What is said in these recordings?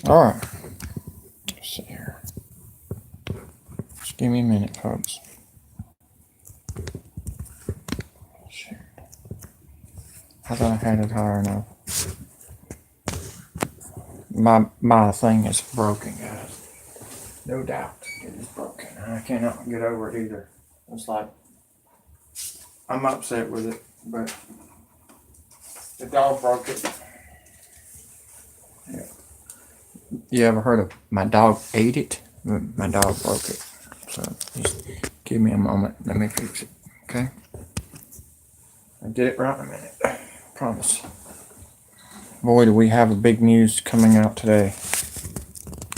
Alright. Let's see here. Just give me a minute, folks. Shoot. I thought I had it higher enough. My thing is broken, guys. No doubt it is broken. I cannot get over it either. It's like I'm upset with it, but the dog broke it. Yeah. You ever heard of my dog ate it? My dog broke it. So just give me a moment. Let me fix it. Okay? I'll get it right in a minute. Promise. Boy, do we have a big news coming out today.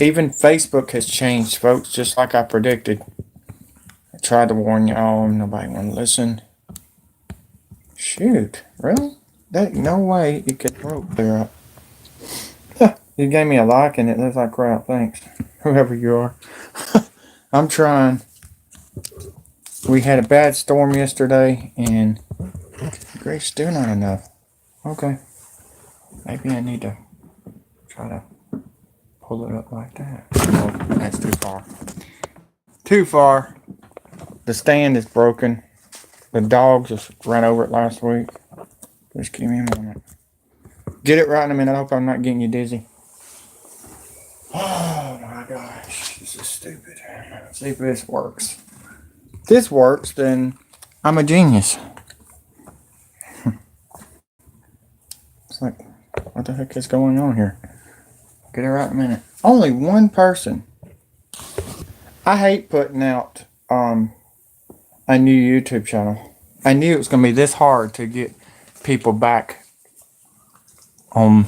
Even Facebook has changed, folks, just like I predicted. I tried to warn y'all, nobody wanted to listen. Shoot, really? No way you could clear up. You gave me a like and it looks like crap. Thanks, whoever you are. I'm trying. We had a bad storm yesterday, and Grace still not enough. Okay, maybe I need to try to pull it up like that. No, that's too far. Too far. The stand is broken. The dog just ran over it last week. Just give me a moment. Get it right in a minute. I hope I'm not getting you dizzy. Oh my gosh, this is stupid. See if this works. If this works, then I'm a genius. It's like, what the heck is going on here? Get it right in a minute. Only one person. I hate putting out a new YouTube channel. I knew it was going to be this hard to get people back on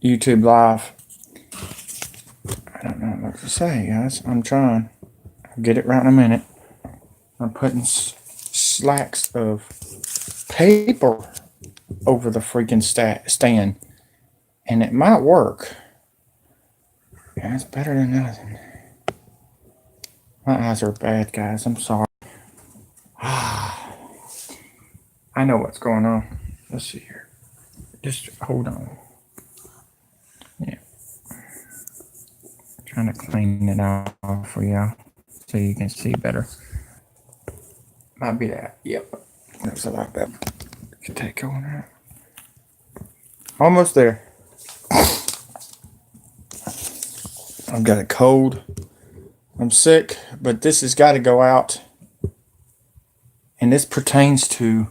YouTube Live. I don't know what to say, guys. I'm trying. I'll get it right in a minute. I'm putting slacks of paper over the freaking stand. And it might work. Yeah, it's better than nothing. My eyes are bad, guys. I'm sorry. I know what's going on. Let's see here. Just hold on. Yeah. Trying to clean it off for y'all so you can see better. Might be that. Yep. Looks a lot better. Can take on that. Almost there. I've got a cold. I'm sick, but this has got to go out. And this pertains to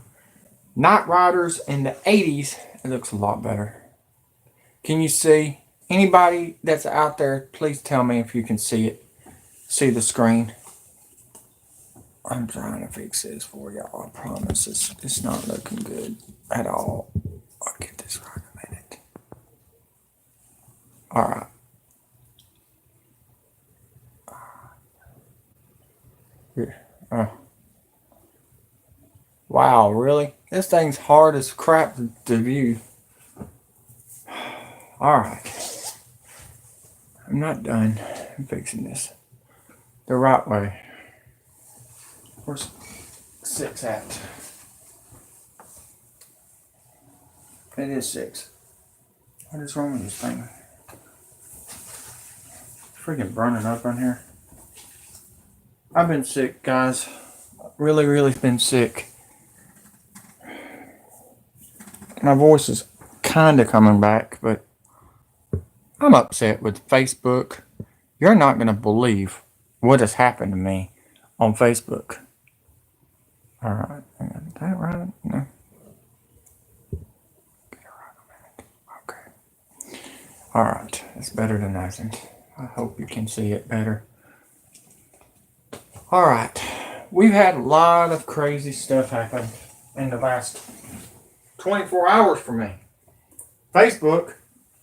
Knight Riders in the 80s. It looks a lot better. Can you see? Anybody that's out there, please tell me if you can see it. See the screen. I'm trying to fix this for y'all. I promise it's not looking good at all. I'll get this right in a minute. Alright. Here. Wow, really? This thing's hard as crap to view. Alright. I'm not done. I'm fixing this the right way. Where's 6 at? It is 6. What is wrong with this thing? Freaking burning up on here. I've been sick, guys. Really been sick. My voice is kind of coming back, but I'm upset with Facebook. You're not going to believe what has happened to me on Facebook. Alright, I got that right? No. Get it right in a minute. Okay. Alright, it's better than nothing. I hope you can see it better. Alright, we've had a lot of crazy stuff happen in the last 24 hours for me. Facebook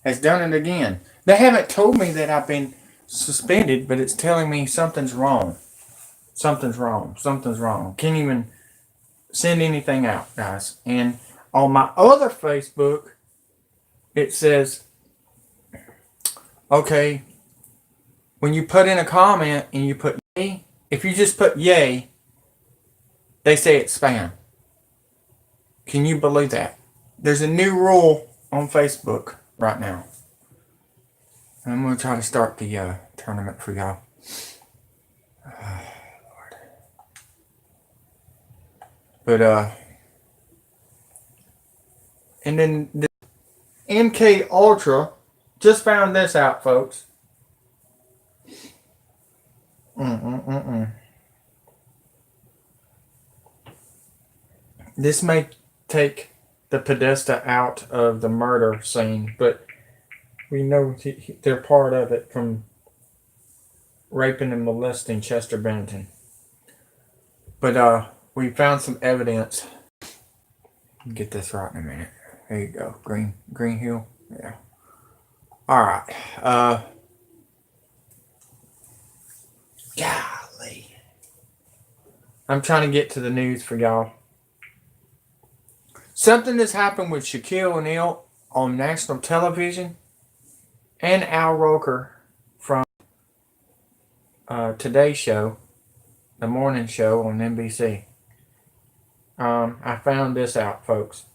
has done it again. They haven't told me that I've been suspended, but it's telling me something's wrong. Something's wrong. Can't even send anything out, guys. And on my other Facebook, it says, okay, when you put in a comment and you put yay, if you just put yay, they say it's spam. Can you believe that? There's a new rule on Facebook right now. I'm gonna try to start the tournament for y'all. But and then the MK Ultra just found this out, folks. This may take the Podesta out of the murder scene, but we know they're part of it from raping and molesting Chester Bennington. But we found some evidence. Get this right in a minute. There you go. Green Hill. Yeah. All right. Golly. I'm trying to get to the news for y'all. Something has happened with Shaquille O'Neal on national television and Al Roker from Today's Show, the morning show on NBC. I found this out, folks.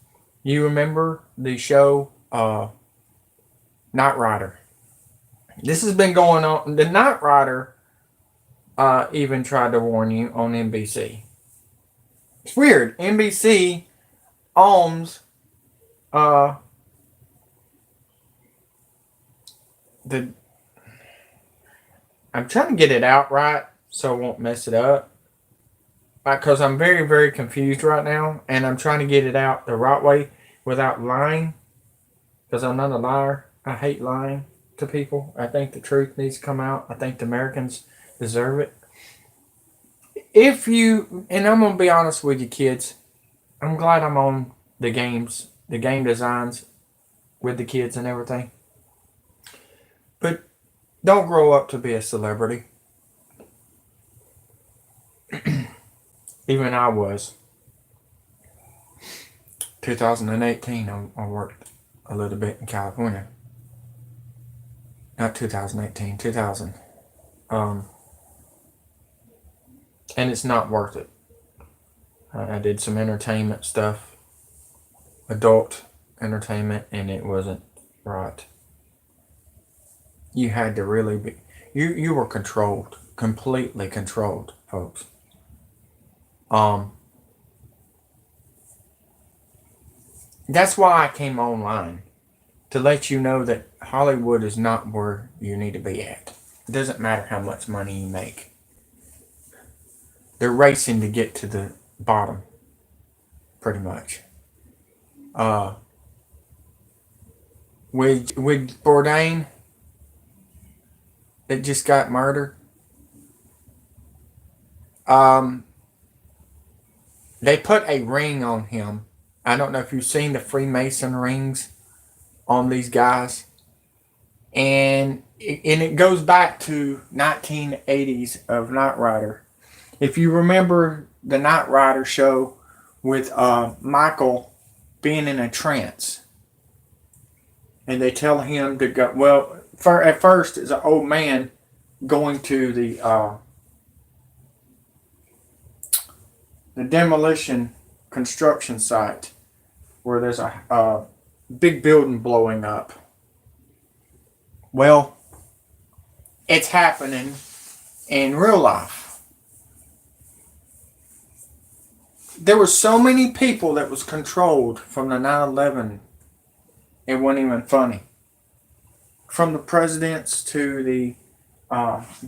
You remember the show Knight Rider? This has been going on. The Knight Rider even tried to warn you on NBC. It's weird. NBC owns the. I'm trying to get it out right so I won't mess it up. Because I'm very, very confused right now, and I'm trying to get it out the right way without lying. Because I'm not a liar. I hate lying to people. I think the truth needs to come out. I think the Americans deserve it. If you, and I'm going to be honest with you, kids, I'm glad I'm on the games, the game designs with the kids and everything. But don't grow up to be a celebrity. Even I was. 2018, I worked a little bit in California. Not 2018, 2000. And it's not worth it. I did some entertainment stuff, adult entertainment, and it wasn't right. You had to really be, you were controlled, completely controlled, folks. That's why I came online, to let you know that Hollywood is not where you need to be at. It doesn't matter how much money you make. They're racing to get to the bottom, pretty much. With Bourdain, that just got murdered. They put a ring on him. I don't know if you've seen the Freemason rings on these guys. And it goes back to 1980s of Knight Rider. If you remember the Knight Rider show with Michael being in a trance. And they tell him to go, well, at first it's an old man going to the demolition construction site where there's a big building blowing up. Well, it's happening in real life. There were so many people that was controlled from the 9/11. It wasn't even funny. From the presidents to the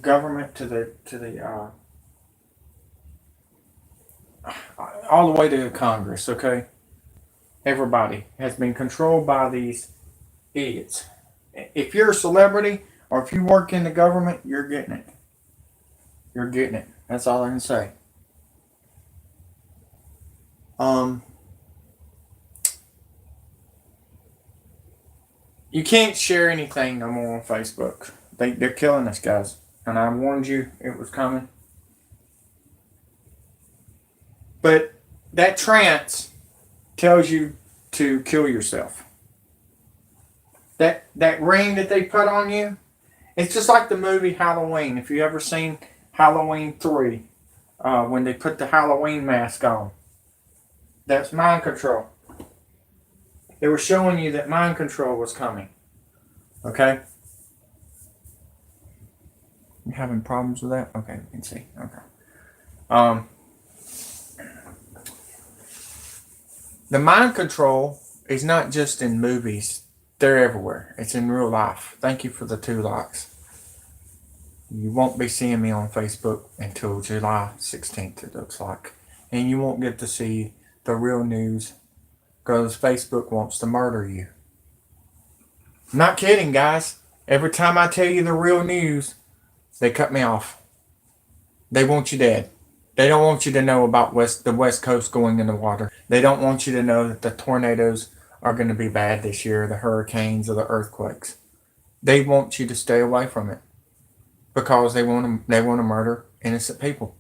government to the all the way to Congress. Okay, everybody has been controlled by these idiots. If you're a celebrity or if you work in the government, you're getting it. You're getting it. That's all I can say. You can't share anything no more on Facebook. They're killing us, guys. And I warned you it was coming. But that trance tells you to kill yourself. That ring that they put on you, it's just like the movie Halloween. If you ever seen Halloween 3, when they put the Halloween mask on, that's mind control. They were showing you that mind control was coming. Okay? You having problems with that? Okay, we can see. Okay. Um, the mind control is not just in movies. They're everywhere. It's in real life. Thank you for the 2 likes. You won't be seeing me on Facebook until July 16th, it looks like. And you won't get to see the real news because Facebook wants to murder you. I'm not kidding, guys. Every time I tell you the real news, they cut me off. They want you dead. They don't want you to know about the West Coast going in the water. They don't want you to know that the tornadoes are going to be bad this year, the hurricanes or the earthquakes. They want you to stay away from it because they want to murder innocent people.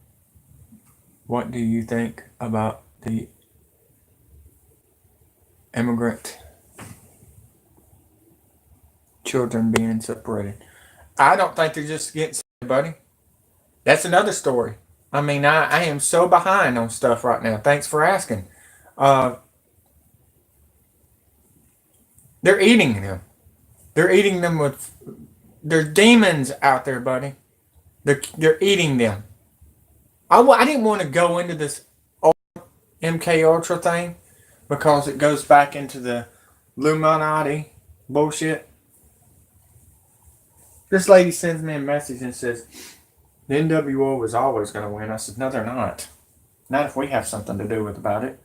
What do you think about the immigrant children being separated? I don't think they're just getting separated, buddy. That's another story. I mean, I am so behind on stuff right now. Thanks for asking. They're eating them. They're eating them with. There's demons out there, buddy. They're eating them. I didn't want to go into this MK Ultra thing because it goes back into the Illuminati bullshit. This lady sends me a message and says the NWO was always going to win. I said, no, they're not. Not if we have something to do with about it.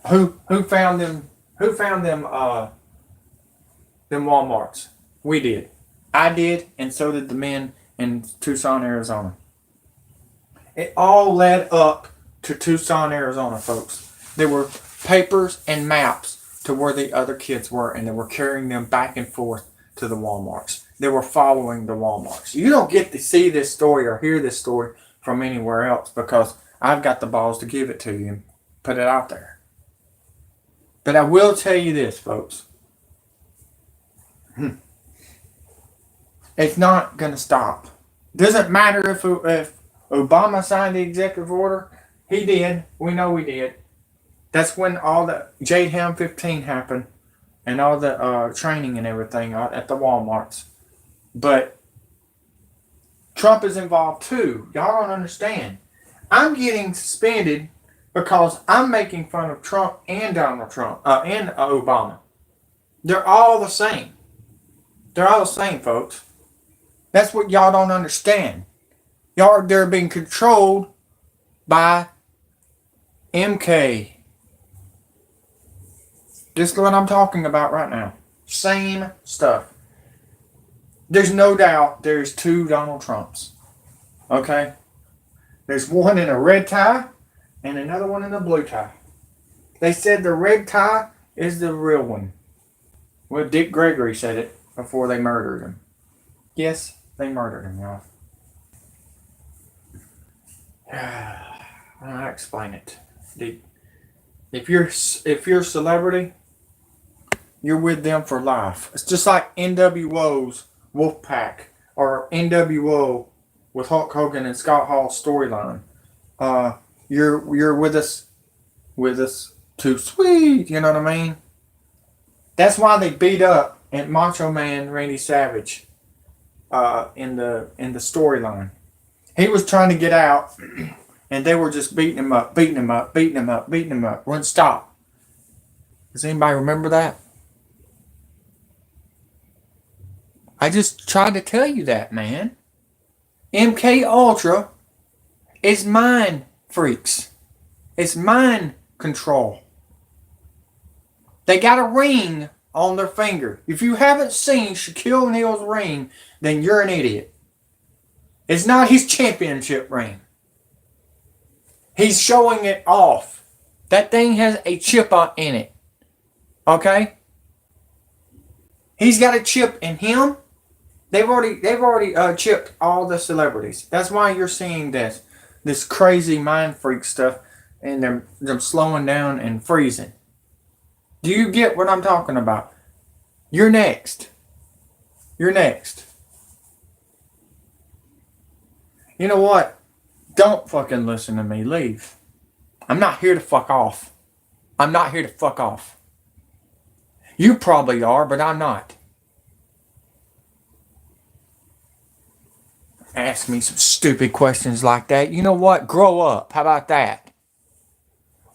Who found them? Who found them? Them Walmarts. We did. I did, and so did the men in Tucson, Arizona. It all led up to Tucson, Arizona, folks. There were papers and maps to where the other kids were, and they were carrying them back and forth to the Walmarts. They were following the Walmarts. You don't get to see this story or hear this story from anywhere else because I've got the balls to give it to you and put it out there. But I will tell you this, folks. It's not going to stop. Doesn't matter if Obama signed the executive order. He did. We know he did. That's when all the Jade Helm 15 happened and all the training and everything at the Walmarts. But Trump is involved too. Y'all don't understand. I'm getting suspended because I'm making fun of Trump and Donald Trump and Obama. They're all the same. They're all the same, folks. That's what y'all don't understand. They're being controlled by MK. This is what I'm talking about right now. Same stuff. There's no doubt there's 2 Donald Trumps. Okay? There's one in a red tie and another one in a blue tie. They said the red tie is the real one. Well, Dick Gregory said it before they murdered him. Yes, they murdered him, y'all. I'll explain it. If you're a celebrity, you're with them for life. It's just like NWO's Wolfpack or NWO with Hulk Hogan and Scott Hall's storyline. You're with us too sweet. You know what I mean? That's why they beat up at Macho Man Randy Savage in the storyline. He was trying to get out, and they were just beating him up. Wouldn't stop. Does anybody remember that? I just tried to tell you that, man. MK Ultra is mind freaks. It's mind control. They got a ring on their finger. If you haven't seen Shaquille O'Neal's ring, then you're an idiot. It's not his championship ring. He's showing it off. That thing has a chip in it. Okay? He's got a chip in him. They've already chipped all the celebrities. That's why you're seeing this crazy mind freak stuff, and them slowing down and freezing. Do you get what I'm talking about? You're next. You're next. You know what? Don't fucking listen to me. Leave. I'm not here to fuck off. I'm not here to fuck off. You probably are, but I'm not. ask me some stupid questions like that. You know what? Grow up. How about that?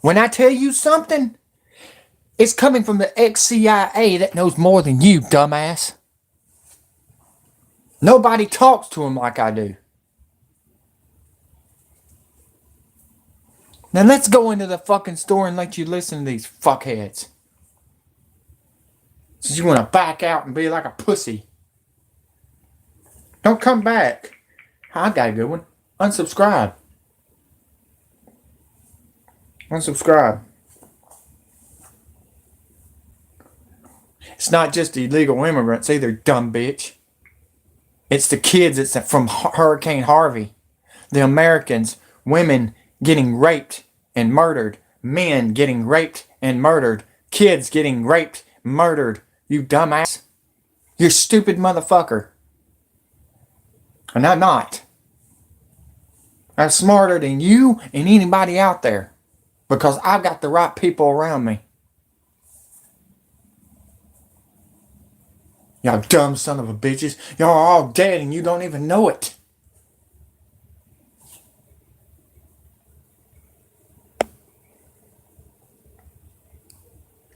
When I tell you something, it's coming from the ex-CIA that knows more than you, dumbass. Nobody talks to him like I do. Now let's go into the fucking store and let you listen to these fuckheads. Since you want to back out and be like a pussy. Don't come back. I got a good one. Unsubscribe. Unsubscribe. It's not just the illegal immigrants either, dumb bitch. It's the kids that's from Hurricane Harvey. The Americans, women getting raped and murdered. Men getting raped and murdered. Kids getting raped, murdered. You dumbass. You're a stupid motherfucker. And I'm not. I'm smarter than you and anybody out there. Because I've got the right people around me. Y'all dumb son of a bitches. Y'all are all dead and you don't even know it.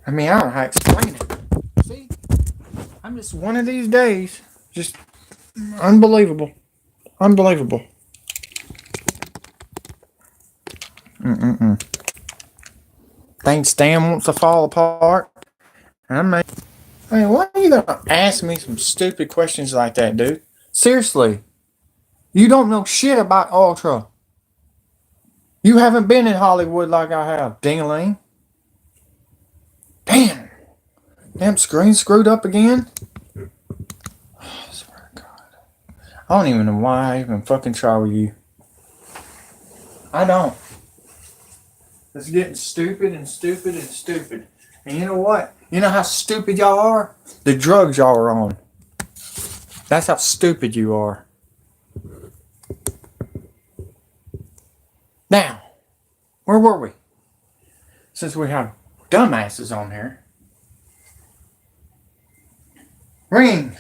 I mean, I don't know how to explain it. See? I'm just one of these days. Just unbelievable. Unbelievable. Things Stan wants to fall apart. I mean, why are you gonna ask me some stupid questions like that, dude? Seriously. You don't know shit about Ultra. You haven't been in Hollywood like I have, ding-a-ling. Damn. Damn screen screwed up again. I swear to God. I don't even know why I even fucking try with you. I don't. It's getting stupid and stupid and stupid. And you know what? You know how stupid y'all are? The drugs y'all are on. That's how stupid you are. Now, where were we? Since we have dumbasses on here. Ring.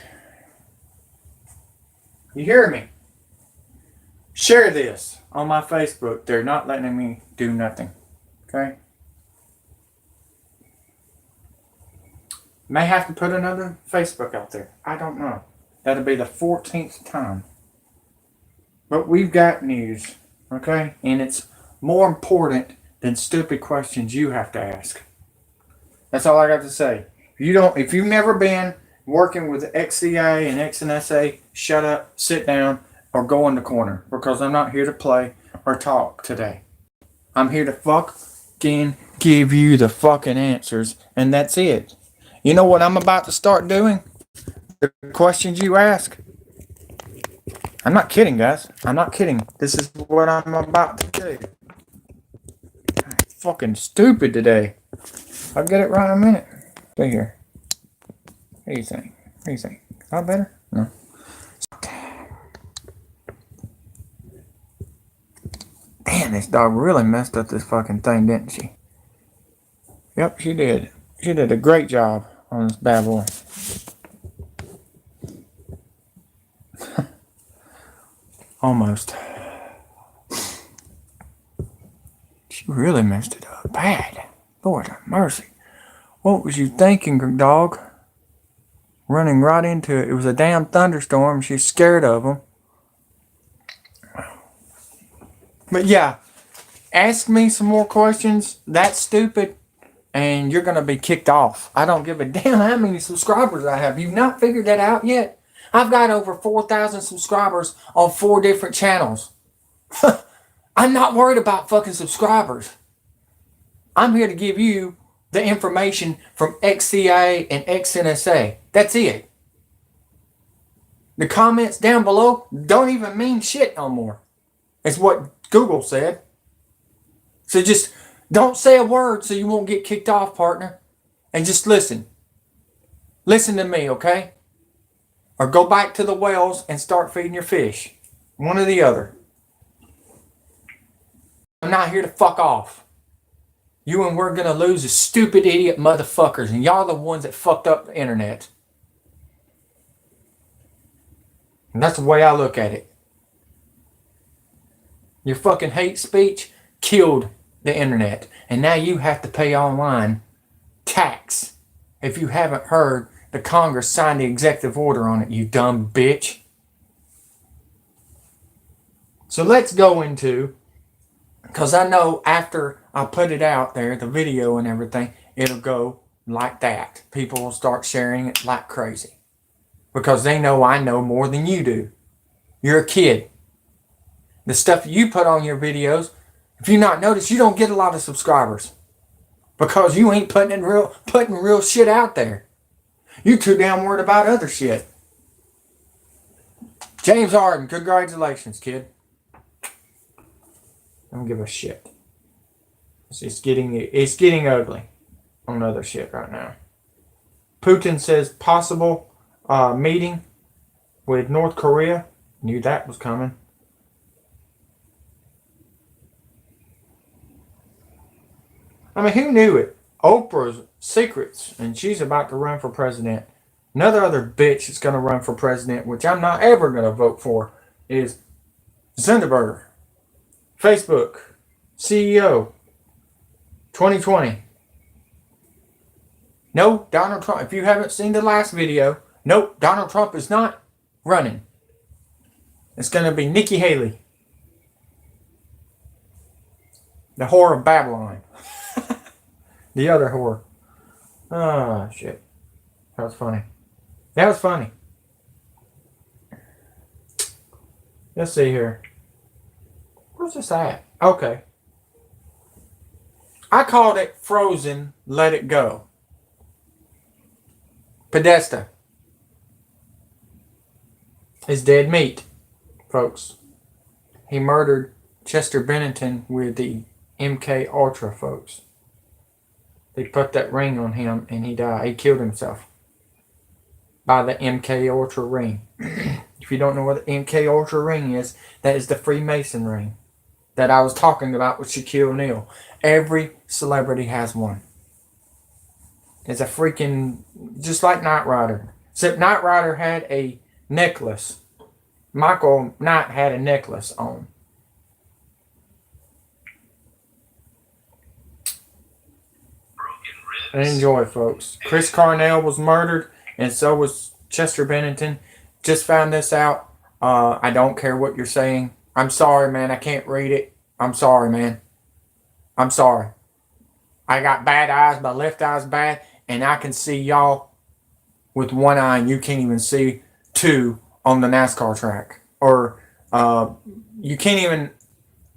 You hear me? Share this on my Facebook. They're not letting me do nothing. Okay? May have to put another Facebook out there. I don't know. That'll be the 14th time. But we've got news. Okay? And it's more important than stupid questions you have to ask. That's all I got to say. If you've never been working with XCA and XNSA, shut up, sit down, or go in the corner. Because I'm not here to play or talk today. I'm here to fucking give you the fucking answers, and that's it. You know what I'm about to start doing? The questions you ask. I'm not kidding, guys. I'm not kidding. This is what I'm about to do. I'm fucking stupid today. I'll get it right in a minute. Stay here. What do you think? What do you think? Is that better? No. Damn, this dog really messed up this fucking thing, didn't she? Yep, she did. She did a great job on this bad boy. Almost. She really messed it up bad. Lord have mercy. What was you thinking, dog? Running right into it. It was a damn thunderstorm. She's scared of them. But yeah, ask me some more questions. That's stupid. And you're going to be kicked off. I don't give a damn how many subscribers I have. You've not figured that out yet? I've got over 4,000 subscribers on 4 different channels. I'm not worried about fucking subscribers. I'm here to give you the information from XCA and XNSA. That's it. The comments down below don't even mean shit no more. It's what Google said. So just don't say a word so you won't get kicked off, partner. And just listen. Listen to me, okay? Or go back to the wells and start feeding your fish. One or the other. I'm not here to fuck off. You and we're gonna lose is stupid idiot motherfuckers. And y'all are the ones that fucked up the internet. And that's the way I look at it. Your fucking hate speech killed the internet. And now you have to pay online tax. If you haven't heard, the Congress signed the executive order on it, you dumb bitch. So let's go into, because I know after I put it out there, the video and everything, it'll go like that. People will start sharing it like crazy. Because they know I know more than you do. You're a kid. The stuff you put on your videos, if you not notice, you don't get a lot of subscribers. Because you ain't putting real shit out there. You too damn worried about other shit. James Harden, congratulations, kid. I don't give a shit. It's getting ugly on other shit right now. Putin says possible meeting with North Korea. Knew that was coming. I mean, who knew it? Oprah's secrets, and she's about to run for president. Another other bitch that's going to run for president, which I'm not ever going to vote for, is Zuckerberg. Facebook CEO 2020. No, Donald Trump. If you haven't seen the last video, nope, Donald Trump is not running. It's going to be Nikki Haley, the whore of Babylon. The other whore. Oh, shit. That was funny. That was funny. Let's see here. Where's this at? Okay. I called it Frozen, Let It Go. Podesta is dead meat, folks. He murdered Chester Bennington with the MK Ultra, folks. They put that ring on him and he died. He killed himself by the MK Ultra ring. If you don't know what the MK Ultra ring is, that is the Freemason ring that I was talking about with Shaquille O'Neal. Every celebrity has one. It's a freaking, just like Knight Rider. Except Knight Rider had a necklace. Michael Knight had a necklace on. Enjoy, folks. Chris Cornell was murdered, and so was Chester Bennington. Just found this out. I don't care what you're saying. I'm sorry, man. I can't read it. I'm sorry, man. I'm sorry. I got bad eyes. My left eye's bad, and I can see y'all with one eye, and you can't even see two on the NASCAR track. Or you can't even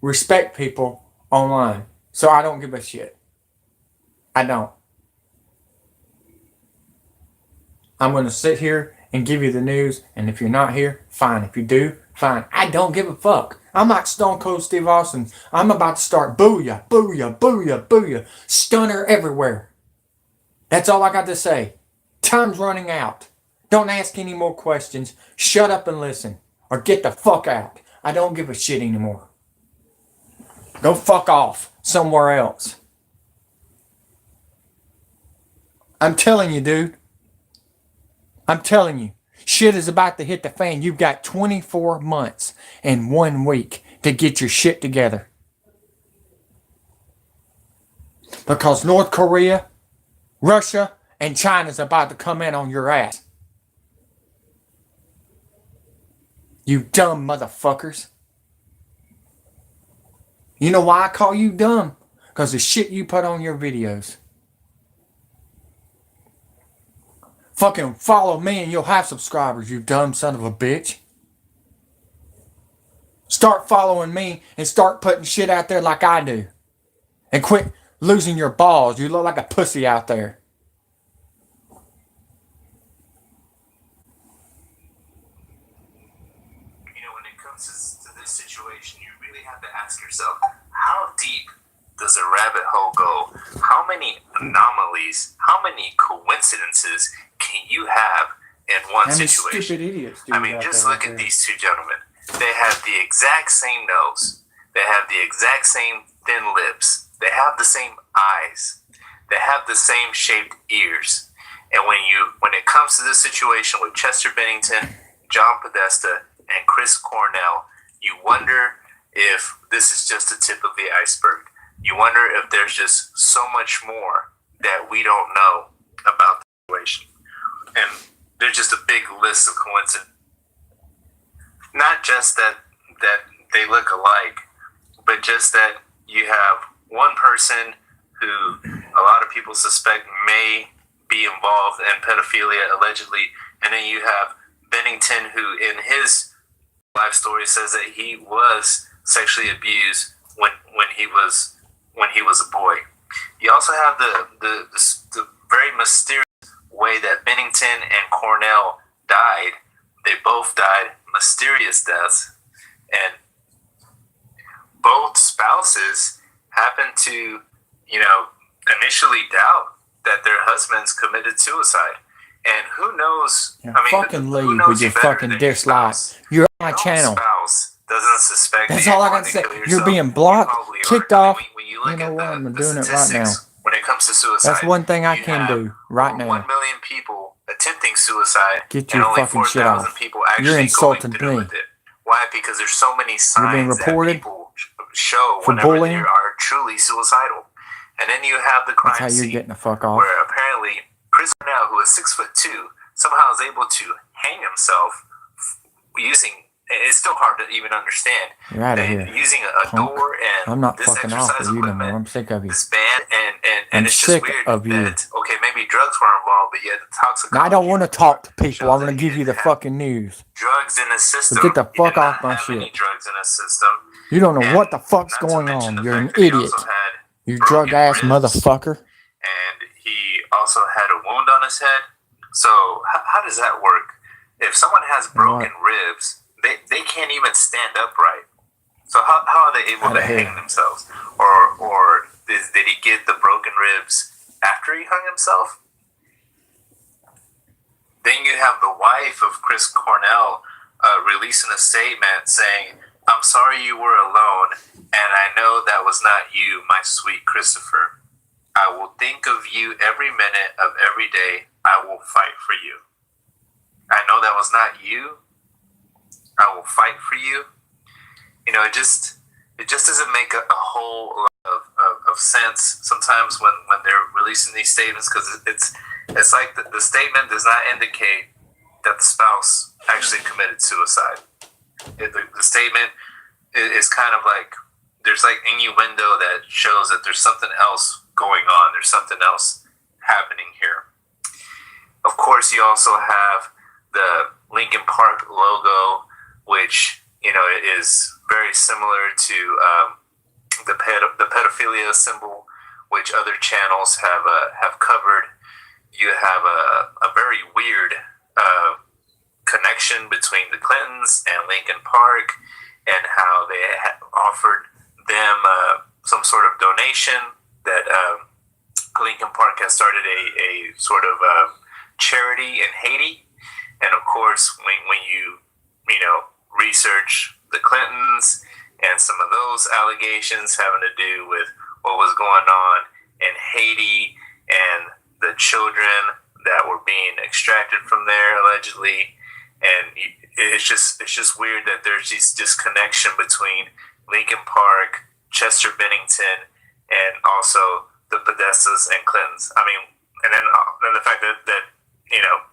respect people online. So I don't give a shit. I don't. I'm going to sit here and give you the news, and if you're not here, fine. If you do, fine. I don't give a fuck. I'm like Stone Cold Steve Austin. I'm about to start booyah, booyah, booyah, booyah. Stunner everywhere. That's all I got to say. Time's running out. Don't ask any more questions. Shut up and listen. Or get the fuck out. I don't give a shit anymore. Go fuck off somewhere else. I'm telling you, dude. I'm telling you. Shit is about to hit the fan. You've got 24 months and 1 week to get your shit together. Because North Korea, Russia, and China's about to come in on your ass. You dumb motherfuckers. You know why I call you dumb? Because the shit you put on your videos. Fucking follow me and you'll have subscribers, you dumb son of a bitch. Start following me and start putting shit out there like I do. And quit losing your balls. You look like a pussy out there. You know, when it comes to this situation, you really have to ask yourself, how deep does a rabbit hole go? How many anomalies, how many coincidences can you have in one situation? Stupid idiots do I mean, just look at these two gentlemen. They have the exact same nose. They have the exact same thin lips. They have the same eyes. They have the same shaped ears. And when it comes to this situation with Chester Bennington, John Podesta, and Chris Cornell, you wonder if this is just the tip of the iceberg. You wonder if there's just so much more that we don't know about the situation. And there's just a big list of coincidences. Not just that they look alike, but just that you have one person who a lot of people suspect may be involved in pedophilia allegedly, and then you have Bennington, who in his life story says that he was sexually abused when he was a boy. You also have the very mysterious way that Bennington and Cornell died. They both died mysterious deaths, and both spouses happen to, initially doubt that their husbands committed suicide. And who knows? Yeah, fucking leave with your fucking dislike. You're on my channel. Spouse doesn't suspect. That's all I gotta say. You're being blocked, kicked off. You know what? I'm doing it right now. When it comes to suicide, that's one thing I can do right now. 1 million people attempting suicide. Get your fucking shit off. You're insulting me. Why? Because there's so many signs being reported that people show for whenever bullying. they are truly suicidal. And then you have the crime That's how you're scene getting the fuck off. where apparently Chris Cornell, who is 6'2", somehow is able to hang himself using. It's still hard to even understand. You're out of here. Using a door and I'm not this fucking off exercise with you no equipment, more. I'm sick of you. this band, and I'm it's sick just weird of you. that, okay, maybe drugs were involved, but yet the toxicology. Now, I don't want to talk to people. shows I'm going that to give he you the didn't fucking news. Drugs in his system. So get the He fuck did off not my have shit. any drugs in his system. You don't know And what the fuck's not to going mention on. the You're an fact that he idiot. also had You broken drug ass ribs, motherfucker. And he also had a wound on his head. So how does that work? If someone has broken ribs, they can't even stand upright. So how are they able to hang themselves? Or did he get the broken ribs after he hung himself? Then you have the wife of Chris Cornell releasing a statement saying, "I'm sorry you were alone, and I know that was not you, my sweet Christopher. I will think of you every minute of every day. I will fight for you. I know that was not you. I will fight for you." It just doesn't make a whole lot of sense sometimes when they're releasing these statements, because it's like the statement does not indicate that the spouse actually committed suicide. The statement is kind of like, there's like innuendo that shows that there's something else going on. There's something else happening here. Of course, you also have the Lincoln Park logo, which is very similar to the pedophilia symbol, which other channels have covered. You have a very weird connection between the Clintons and Lincoln Park, and how they offered them some sort of donation that Lincoln Park has started a sort of charity in Haiti. And of course, when you research the Clintons and some of those allegations having to do with what was going on in Haiti and the children that were being extracted from there allegedly, and it's just weird that there's this disconnection between Lincoln Park, Chester Bennington, and also the Podestas and Clintons. I mean, and then the fact that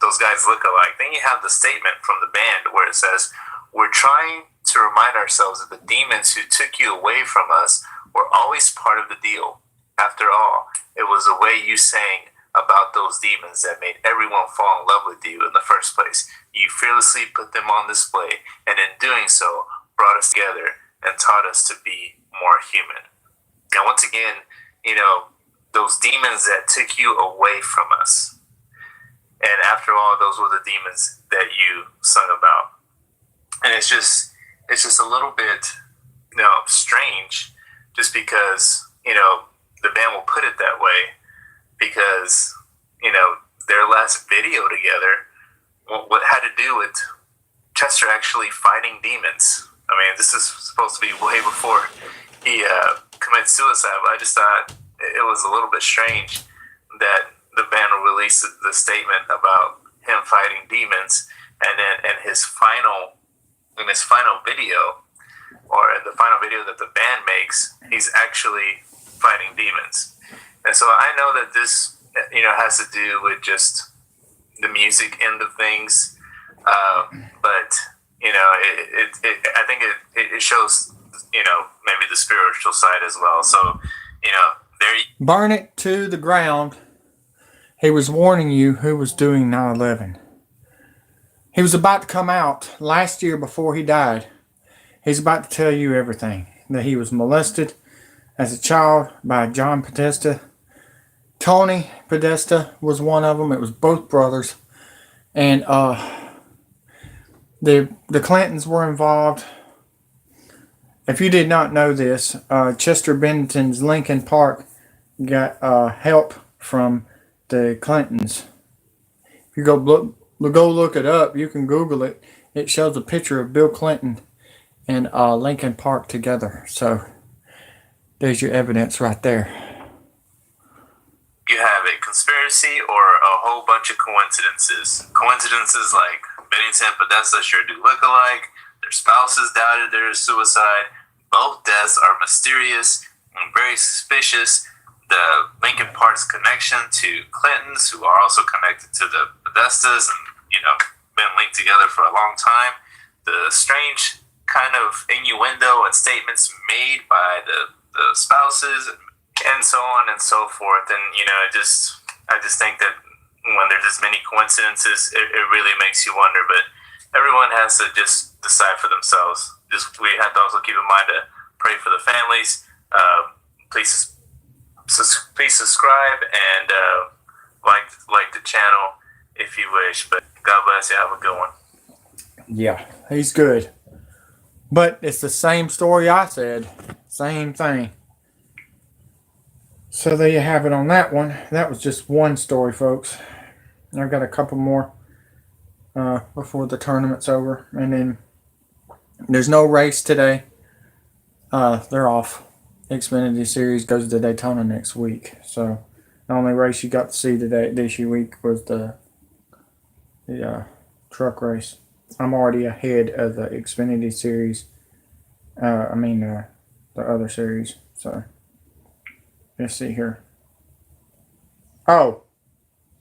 those guys look alike. Then you have the statement from the band where it says, "We're trying to remind ourselves that the demons who took you away from us were always part of the deal. After all, it was the way you sang about those demons that made everyone fall in love with you in the first place. You fearlessly put them on display, and in doing so, brought us together and taught us to be more human." Now, once again, those demons that took you away from us. And after all, those were the demons that you sung about. And it's just a little bit, strange, just because, the band will put it that way, because, their last video together, what had to do with Chester actually fighting demons. I mean, this is supposed to be way before he committed suicide, but I just thought it was a little bit strange that the band will release the statement about him fighting demons, and then in his final video, or in the final video that the band makes, he's actually fighting demons. And so I know that this, has to do with just the music end of things. But, I think it shows, maybe the spiritual side as well. So, there you Burn it to the ground. He was warning you who was doing 9/11. He was about to come out last year before he died. He's about to tell you everything. That he was molested as a child by John Podesta. Tony Podesta was one of them. It was both brothers. And the Clintons were involved. If you did not know this, Chester Bennington's Lincoln Park got help from the Clintons. If you go look it up, you can Google it. It shows a picture of Bill Clinton and Lincoln Park together. So there's your evidence right there. You have a conspiracy or a whole bunch of coincidences. Coincidences like Bennington and Podesta sure do look alike. Their spouses doubted their suicide. Both deaths are mysterious and very suspicious. The Lincoln Park's connection to Clintons, who are also connected to the Podestas and, been linked together for a long time. The strange kind of innuendo and statements made by the spouses and so on and so forth. And, I just think that when there's this many coincidences, it really makes you wonder. But everyone has to just decide for themselves. We have to also keep in mind to pray for the families. Please subscribe and like the channel if you wish. But God bless you. Have a good one. Yeah, he's good. But it's the same story I said. Same thing. So there you have it on that one. That was just one story, folks. I've got a couple more before the tournament's over. And then there's no race today. They're off. Xfinity Series goes to Daytona next week. So the only race you got to see this week was the truck race. I'm already ahead of the Xfinity Series. The other series. So let's see here. Oh,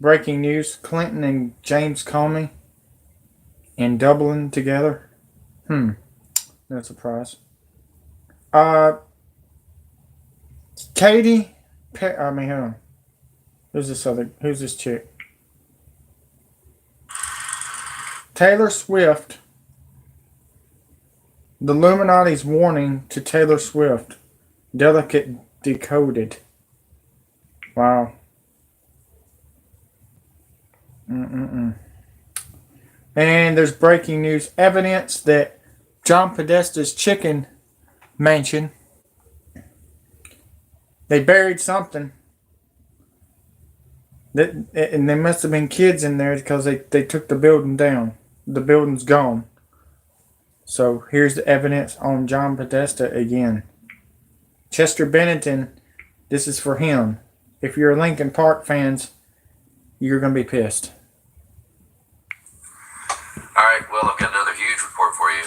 breaking news: Clinton and James Comey in Dublin together. No surprise. Katie. Hold on. Who's this chick? Taylor Swift. The Illuminati's warning to Taylor Swift. Delicate decoded. Wow. And there's breaking news evidence that John Podesta's chicken mansion, they buried something. And there must have been kids in there because they took the building down. The building's gone. So here's the evidence on John Podesta again. Chester Bennington, this is for him. If you're Lincoln Park fans, you're going to be pissed. All right, well, I've got another huge report for you.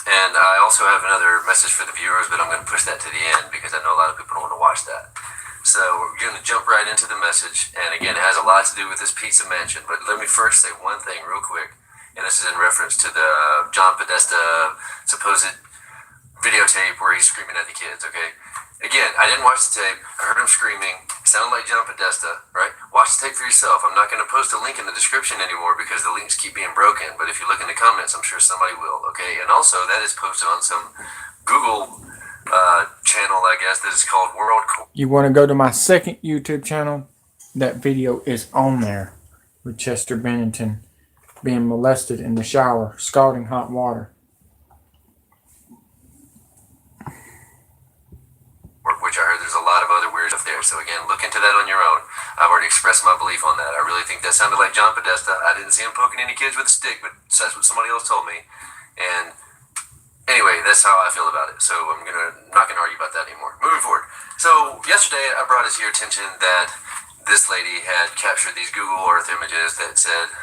And I also have another message for the viewers, but I'm going to push that to the end because I know a lot of people don't want to watch that. So we're going to jump right into the message. And again, it has a lot to do with this pizza mansion. But let me first say one thing real quick. And this is in reference to the John Podesta supposed videotape where he's screaming at the kids, okay? Again, I didn't watch the tape. I heard him screaming. It sounded like John Podesta, right? Watch the tape for yourself. I'm not going to post a link in the description anymore because the links keep being broken. But if you look in the comments, I'm sure somebody will, okay? And also, that is posted on some Google channel, I guess, that is called World. You want to go to my second YouTube channel? That video is on there with Chester Bennington being molested in the shower, scalding hot water. Which I heard there's a lot of other weird stuff there. So again, look into that on your own. I've already expressed my belief on that. I really think that sounded like John Podesta. I didn't see him poking any kids with a stick, but that's what somebody else told me. And anyway, that's how I feel about it. So I'm not gonna argue about that anymore. Moving forward. So yesterday I brought it to your attention that this lady had captured these Google Earth images that said,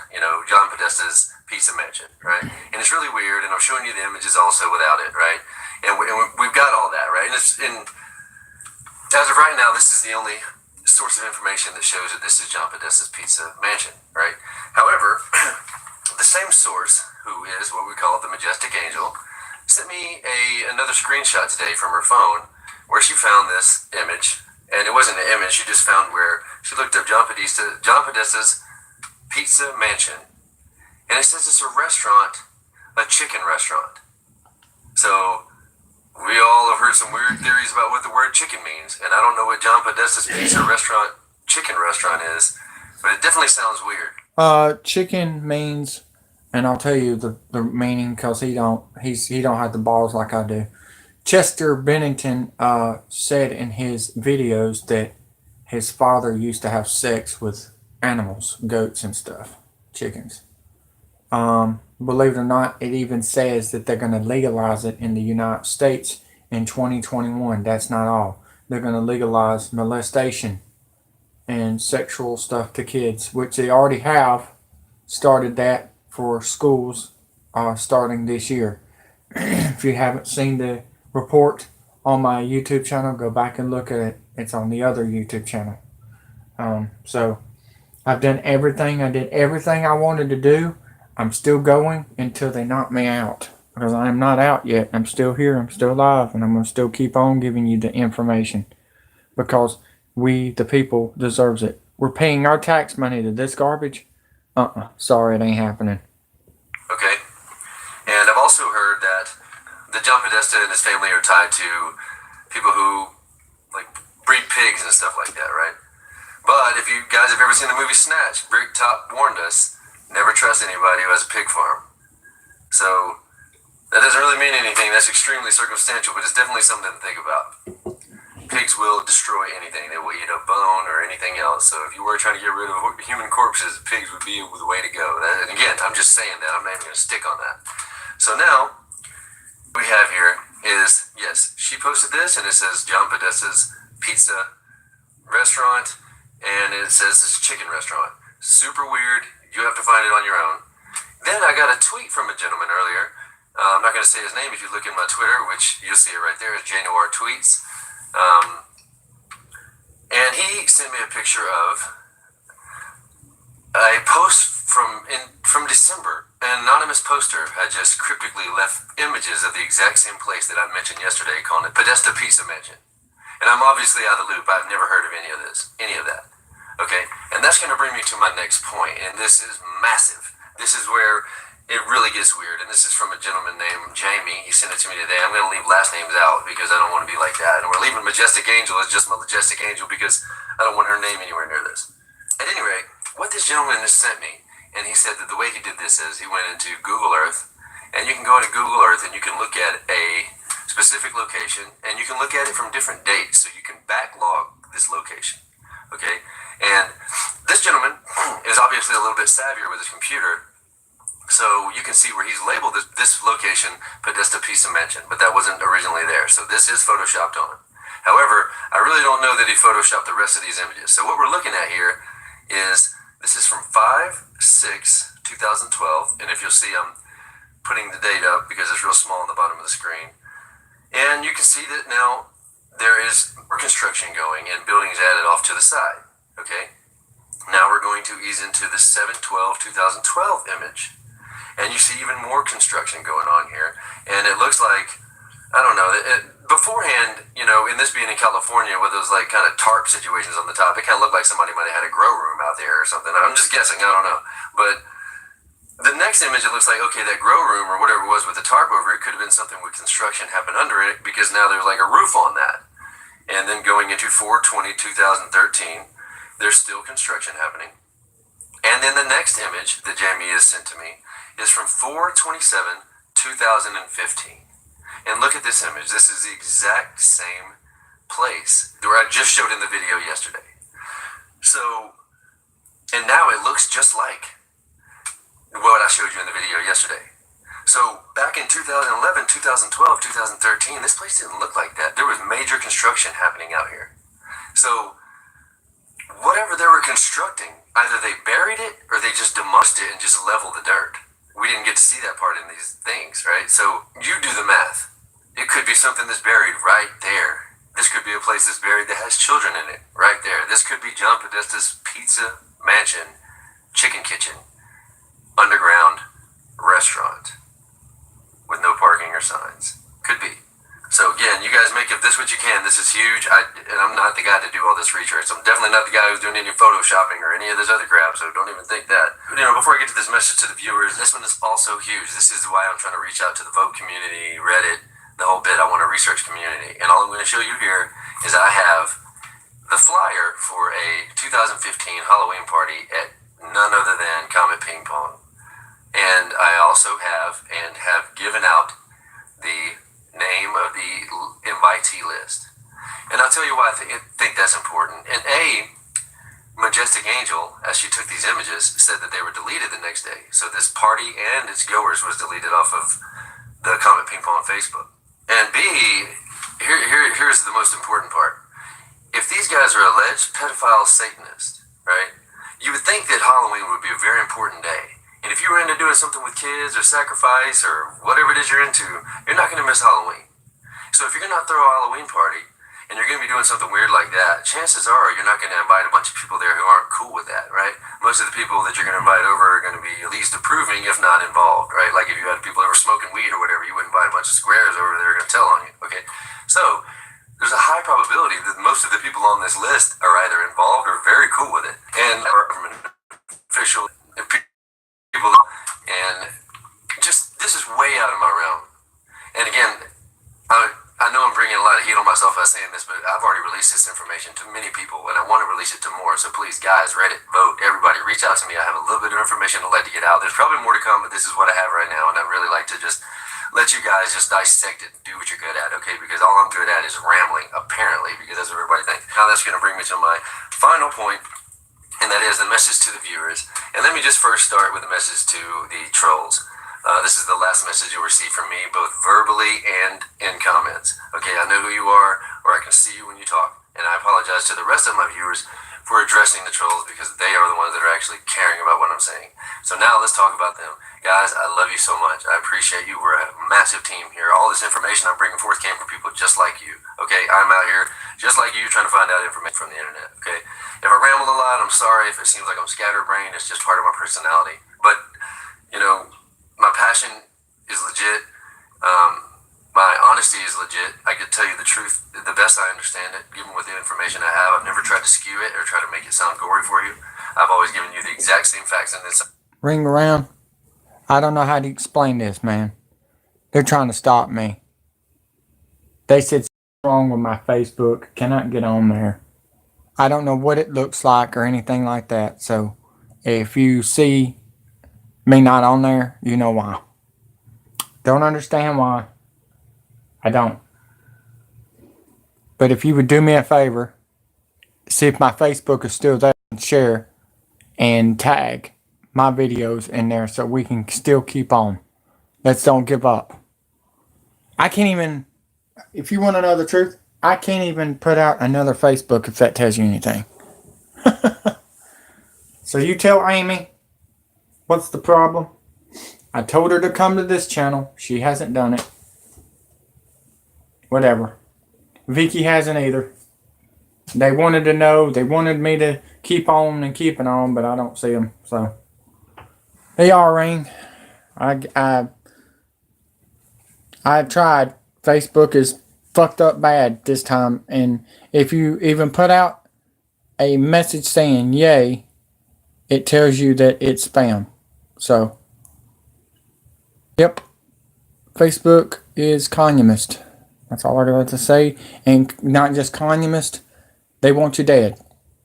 John Podesta's Pizza Mansion, right? And it's really weird, and I'm showing you the images also without it, right? And we've got all that, right? And as of right now, this is the only source of information that shows that this is John Podesta's Pizza Mansion, right? However, the same source, who is what we call the Majestic Angel, sent me another screenshot today from her phone where she found this image, and it wasn't an image. She just found where she looked up John Podesta's Pizza Mansion, and it says it's a restaurant, a chicken restaurant. So we all have heard some weird theories about what the word chicken means, and I don't know what John Podesta's Pizza Restaurant chicken restaurant is, but it definitely sounds weird. Chicken means, and I'll tell you the meaning because he don't have the balls like I do. Chester Bennington said in his videos that his father used to have sex with animals, goats and stuff, chickens. Believe it or not, it even says that they're going to legalize it in the United States in 2021. That's not all. They're going to legalize molestation and sexual stuff to kids, which they already have started that for schools starting this year. If you haven't seen the report on my YouTube channel, go back and look at it. It's on the other YouTube channel. So I've done everything. I did everything I wanted to do. I'm still going until they knock me out, because I am not out yet. I'm still here. I'm still alive, and I'm going to still keep on giving you the information because we, the people, deserves it. We're paying our tax money to this garbage. Sorry, it ain't happening. Okay. And I've also heard that the John Podesta and his family are tied to people who like breed pigs and stuff like that, right? But if you guys have ever seen the movie Snatch, Rick Top warned us, never trust anybody who has a pig farm. So that doesn't really mean anything. That's extremely circumstantial, but it's definitely something to think about. Pigs will destroy anything. They will eat a bone or anything else. So if you were trying to get rid of human corpses, pigs would be the way to go. And again, I'm just saying that. I'm not even going to stick on that. So now, what we have here is, yes, she posted this, and it says John Podesta's Pizza Restaurant, and it says it's a chicken restaurant. Super weird. You have to find it on your own. Then I got a tweet from a gentleman earlier. I'm not going to say his name. If you look in my Twitter, which you'll see it right there, it's Januar Tweets. And he sent me a picture of a post from December. An anonymous poster had just cryptically left images of the exact same place that I mentioned yesterday, calling it Podesta Pizza Mansion. And I'm obviously out of the loop. I've never heard of any of that. Okay, and that's going to bring me to my next point, and this is massive. This is where it really gets weird, and this is from a gentleman named Jamie. He sent it to me today. I'm going to leave last names out because I don't want to be like that. And we're leaving Majestic Angel as just Majestic Angel because I don't want her name anywhere near this. At any rate, what this gentleman has sent me, and he said that the way he did this is he went into Google Earth, and you can go into Google Earth and you can look at a specific location, and you can look at it from different dates, so you can backlog this location. Okay? And this gentleman is obviously a little bit savvier with his computer, so you can see where he's labeled this location Podesta Pizza Mansion, but that wasn't originally there. So this is photoshopped on. However, I really don't know that he photoshopped the rest of these images. So what we're looking at here is, this is from 5/6/2012, and if you'll see, I'm putting the date up because it's real small on the bottom of the screen. And you can see that now there is more construction going and buildings added off to the side. Okay, now we're going to ease into the 7/12/2012 image, and you see even more construction going on here. And it looks like, I don't know, beforehand, you know, in this being in California with those like kind of tarp situations on the top, it kind of looked like somebody might have had a grow room out there or something. I'm just guessing, I don't know. But the next image, it looks like, okay, that grow room or whatever it was with the tarp over it could have been something with construction happen under it, because now there's like a roof on that. And then going into 4/20/2013, there's still construction happening. And then the next image that Jamie has sent to me is from 4/27/2015. And look at this image. This is the exact same place where I just showed in the video yesterday. So, and now it looks just like what I showed you in the video yesterday. So back in 2011, 2012, 2013, this place didn't look like that. There was major construction happening out here. So whatever they were constructing, either they buried it or they just demolished it and just leveled the dirt. We in these things, right? So you do the math. It could be something that's buried right there. This could be a place that's buried that has children in it right there. This could be John Podesta's pizza mansion, chicken kitchen, underground restaurant with no parking or signs. Could be. So again, you guys make of this what you can. This is huge. And I'm not the guy to do all this research. I'm definitely not the guy who's doing any photoshopping or any of this other crap, so don't even think that. But, before I get to this message to the viewers, this one is also huge. This is why I'm trying to reach out to the vote community, Reddit, the whole bit. I want a research community. And all I'm going to show you here is I have the flyer for a 2015 Halloween party at none other than Comet Ping Pong. And I also have given out the name of the invitee list. And I'll tell you why I think that's important. And Majestic Angel, as she took these images, said that they were deleted the next day. So this party and its goers was deleted off of the Comet Ping Pong Facebook. And B, here's the most important part. If these guys are alleged pedophile Satanists, right, you would think that Halloween would be a very important day. And if you were into doing something with kids or sacrifice or whatever it is you're into, you're not going to miss Halloween. So if you're going to throw a Halloween party and you're going to be doing something weird like that, chances are you're not going to invite a bunch of people there who aren't cool with that, right? Most of the people that you're going to invite over are going to be at least approving, if not involved, right? Like if you had people over smoking weed or whatever, you wouldn't invite a bunch of squares over there going to tell on you, okay? So there's a high probability that most of the people on this list are either involved or very cool with it, and are official people, and just this is way out of my realm. And again, I know I'm bringing a lot of heat on myself by saying this, but I've already released this information to many people, and I want to release it to more. So please, guys, Reddit, vote, everybody, reach out to me. I have a little bit of information to let you get out. There's probably more to come, but this is what I have right now, and I'd really like to just let you guys just dissect it and do what you're good at, okay? Because all I'm good at is rambling, apparently, because that's what everybody thinks. Now that's going to bring me to my final point, and that is the message to the viewers. And let me just first start with a message to the trolls. This is the last message you'll receive from me, both verbally and in comments. Okay, I know who you are, or I can see you when you talk. And I apologize to the rest of my viewers for addressing the trolls, because they are the ones that are actually caring about what I'm saying. So now let's talk about them. Guys, I love you so much. I appreciate you. We're a massive team here. All this information I'm bringing forth came from people just like you. Okay, I'm out here just like you trying to find out information from the internet. Okay, if I ramble a lot, I'm sorry. If it seems like I'm scatterbrained, it's just part of my personality. But, my passion is legit. My honesty is legit. I could tell you the truth the best I understand it, given with the information I have. I've never tried to skew it or try to make it sound gory for you. I've always given you the exact same facts in this. Ring around. I don't know how to explain this, man. They're trying to stop me. They said something wrong with my Facebook. Cannot get on there. I don't know what it looks like or anything like that. So if you see me not on there, you know why. Don't understand why. I don't. But if you would do me a favor, see if my Facebook is still there, and share and tag my videos in there so we can still keep on. Let's don't give up. I can't even, if you want to know the truth, I can't even put out another Facebook if that tells you anything. So you tell Amy, what's the problem? I told her to come to this channel. She hasn't done it. Whatever. Vicky hasn't either. They wanted to know. They wanted me to keep on and keeping on, but I don't see them. So they are, Ring. I tried. Facebook is fucked up bad this time. And if you even put out a message saying yay, it tells you that it's spam. So, yep. Facebook is communist. That's all I got to say. And not just communist. They want you dead.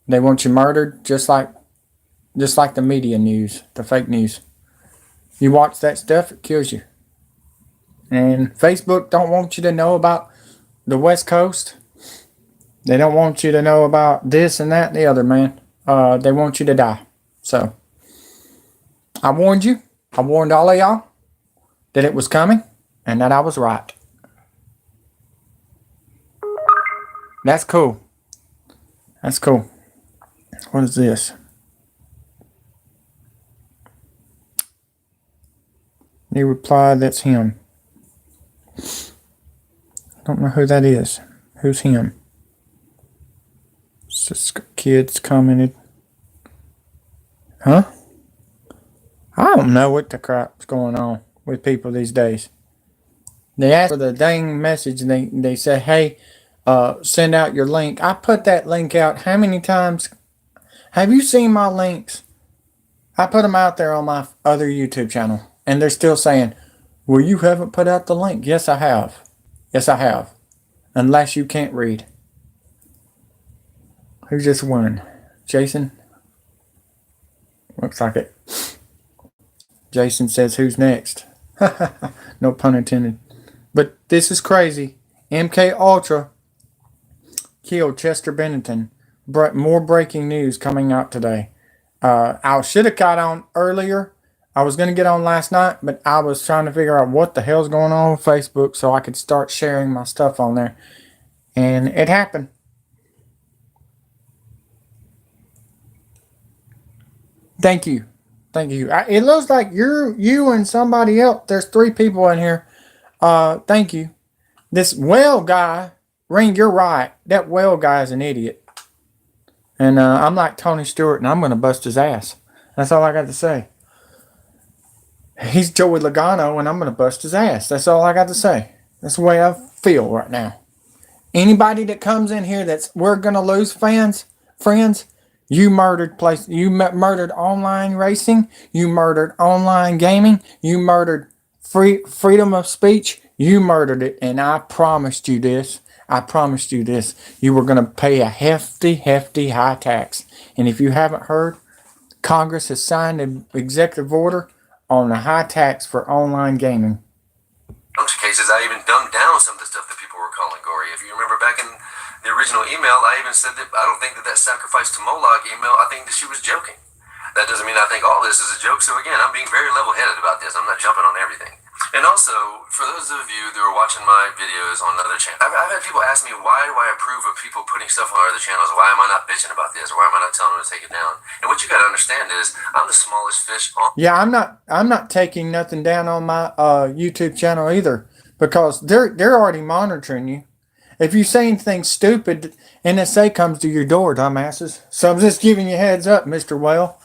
They want you murdered, just like the media news, the fake news. You watch that stuff, it kills you. And Facebook don't want you to know about the West Coast. They don't want you to know about this and that and the other, man. They want you to die. So, I warned you. I warned all of y'all that it was coming and that I was right. That's cool. That's cool. What is this? He replied, that's him. I don't know who that is. Who's him? Just kids commented. Huh? I don't know what the crap's going on with people these days. They ask for the dang message and they say, hey, send out your link. I put that link out how many times? Have you seen my links? I put them out there on my other YouTube channel and they're still saying, well, you haven't put out the link. Yes, I have. Yes, I have. Unless you can't read. Who just won? Jason? Looks like it. Jason says, who's next? No pun intended. But this is crazy. MK Ultra killed Chester Bennington. More breaking news coming out today. I should have got on earlier. I was going to get on last night, but I was trying to figure out what the hell's going on with Facebook so I could start sharing my stuff on there. And it happened. Thank you. Thank you. It looks like you and somebody else. There's 3 people in here. Thank you. This whale guy, Ring, you're right. That whale guy is an idiot. And I'm like Tony Stewart, and I'm going to bust his ass. That's all I got to say. He's Joey Logano, and I'm going to bust his ass. That's all I got to say. That's the way I feel right now. Anybody that comes in here that's we're going to lose friends, you murdered murdered online racing, you murdered online gaming, you murdered freedom of speech, you murdered it, and I promised you this. You were going to pay a hefty high tax. And if you haven't heard, Congress has signed an executive order on the high tax for online gaming. In some cases, I even dumbed down some of the stuff that people were calling gory. If you remember back in the original email, I even said that I don't think that sacrifice to Moloch email, I think that she was joking. That doesn't mean I think all this is a joke. So again, I'm being very level-headed about this. I'm not jumping on everything. And also, for those of you that are watching my videos on other channels, I've had people ask me, why do I approve of people putting stuff on other channels? Why am I not bitching about this? Or why am I not telling them to take it down? And what you got to understand is, I'm the smallest fish on... Yeah, I'm not taking nothing down on my YouTube channel either, because they're already monitoring you. If you say anything stupid, NSA comes to your door, dumbasses. So I'm just giving you a heads up, Mr. Whale.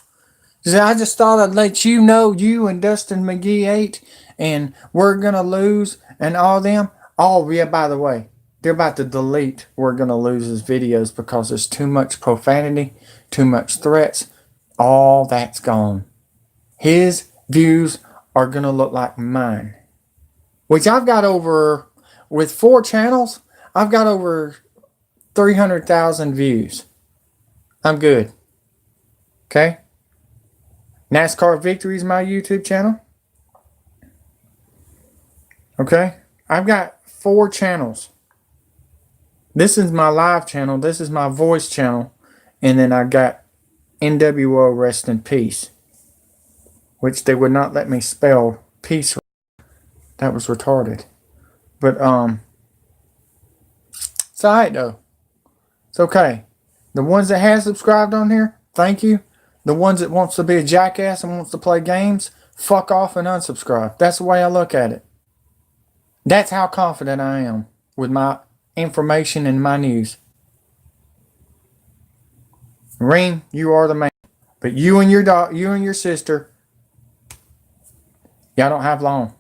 I just thought I'd let you know you and Dustin McGee ate and we're going to lose and all them. Oh, yeah, by the way, they're about to delete We're Going to Lose's videos because there's too much profanity, too much threats. All that's gone. His views are going to look like mine, which I've got over, with 4 channels, I've got over 300,000 views. I'm good. Okay? NASCAR Victory is my YouTube channel. Okay? I've got 4 channels. This is my live channel. This is my voice channel. And then I got NWO Rest in Peace, which they would not let me spell peace. That was retarded. But, it's alright though. It's okay. The ones that have subscribed on here, thank you. The ones that wants to be a jackass and wants to play games, fuck off and unsubscribe. That's the way I look at it. That's how confident I am with my information and my news. Ring, you are the man. But you and your sister, y'all don't have long.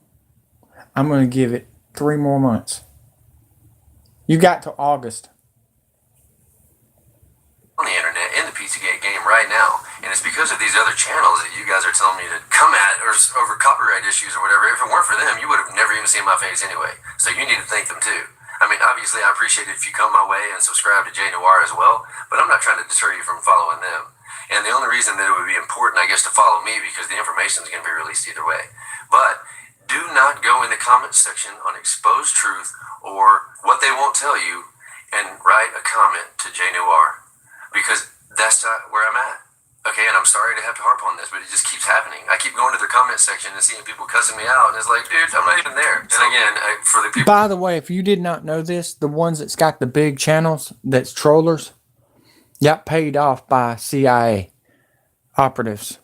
I'm going to give it 3 more months. You got till August. On the internet in the Pizzagate game right now, and it's because of these other channels that you guys are telling me to come at or over copyright issues or whatever. If it weren't for them, you would have never even seen my face anyway. So you need to thank them too. I mean, obviously, I appreciate it if you come my way and subscribe to Jay Noir as well, but I'm not trying to deter you from following them. And the only reason that it would be important, I guess, to follow me, because the information is going to be released either way. But do not go in the comments section on Exposed Truth or what they won't tell you and write a comment to Jay Noir, because that's not where I'm at. Okay, and I'm sorry to have to harp on this, but it just keeps happening. I keep going to their comment section and seeing people cussing me out, and it's like, dude, I'm not even there. And again, for the people... By the way, if you did not know this, the ones that's got the big channels, that's trollers, got paid off by CIA operatives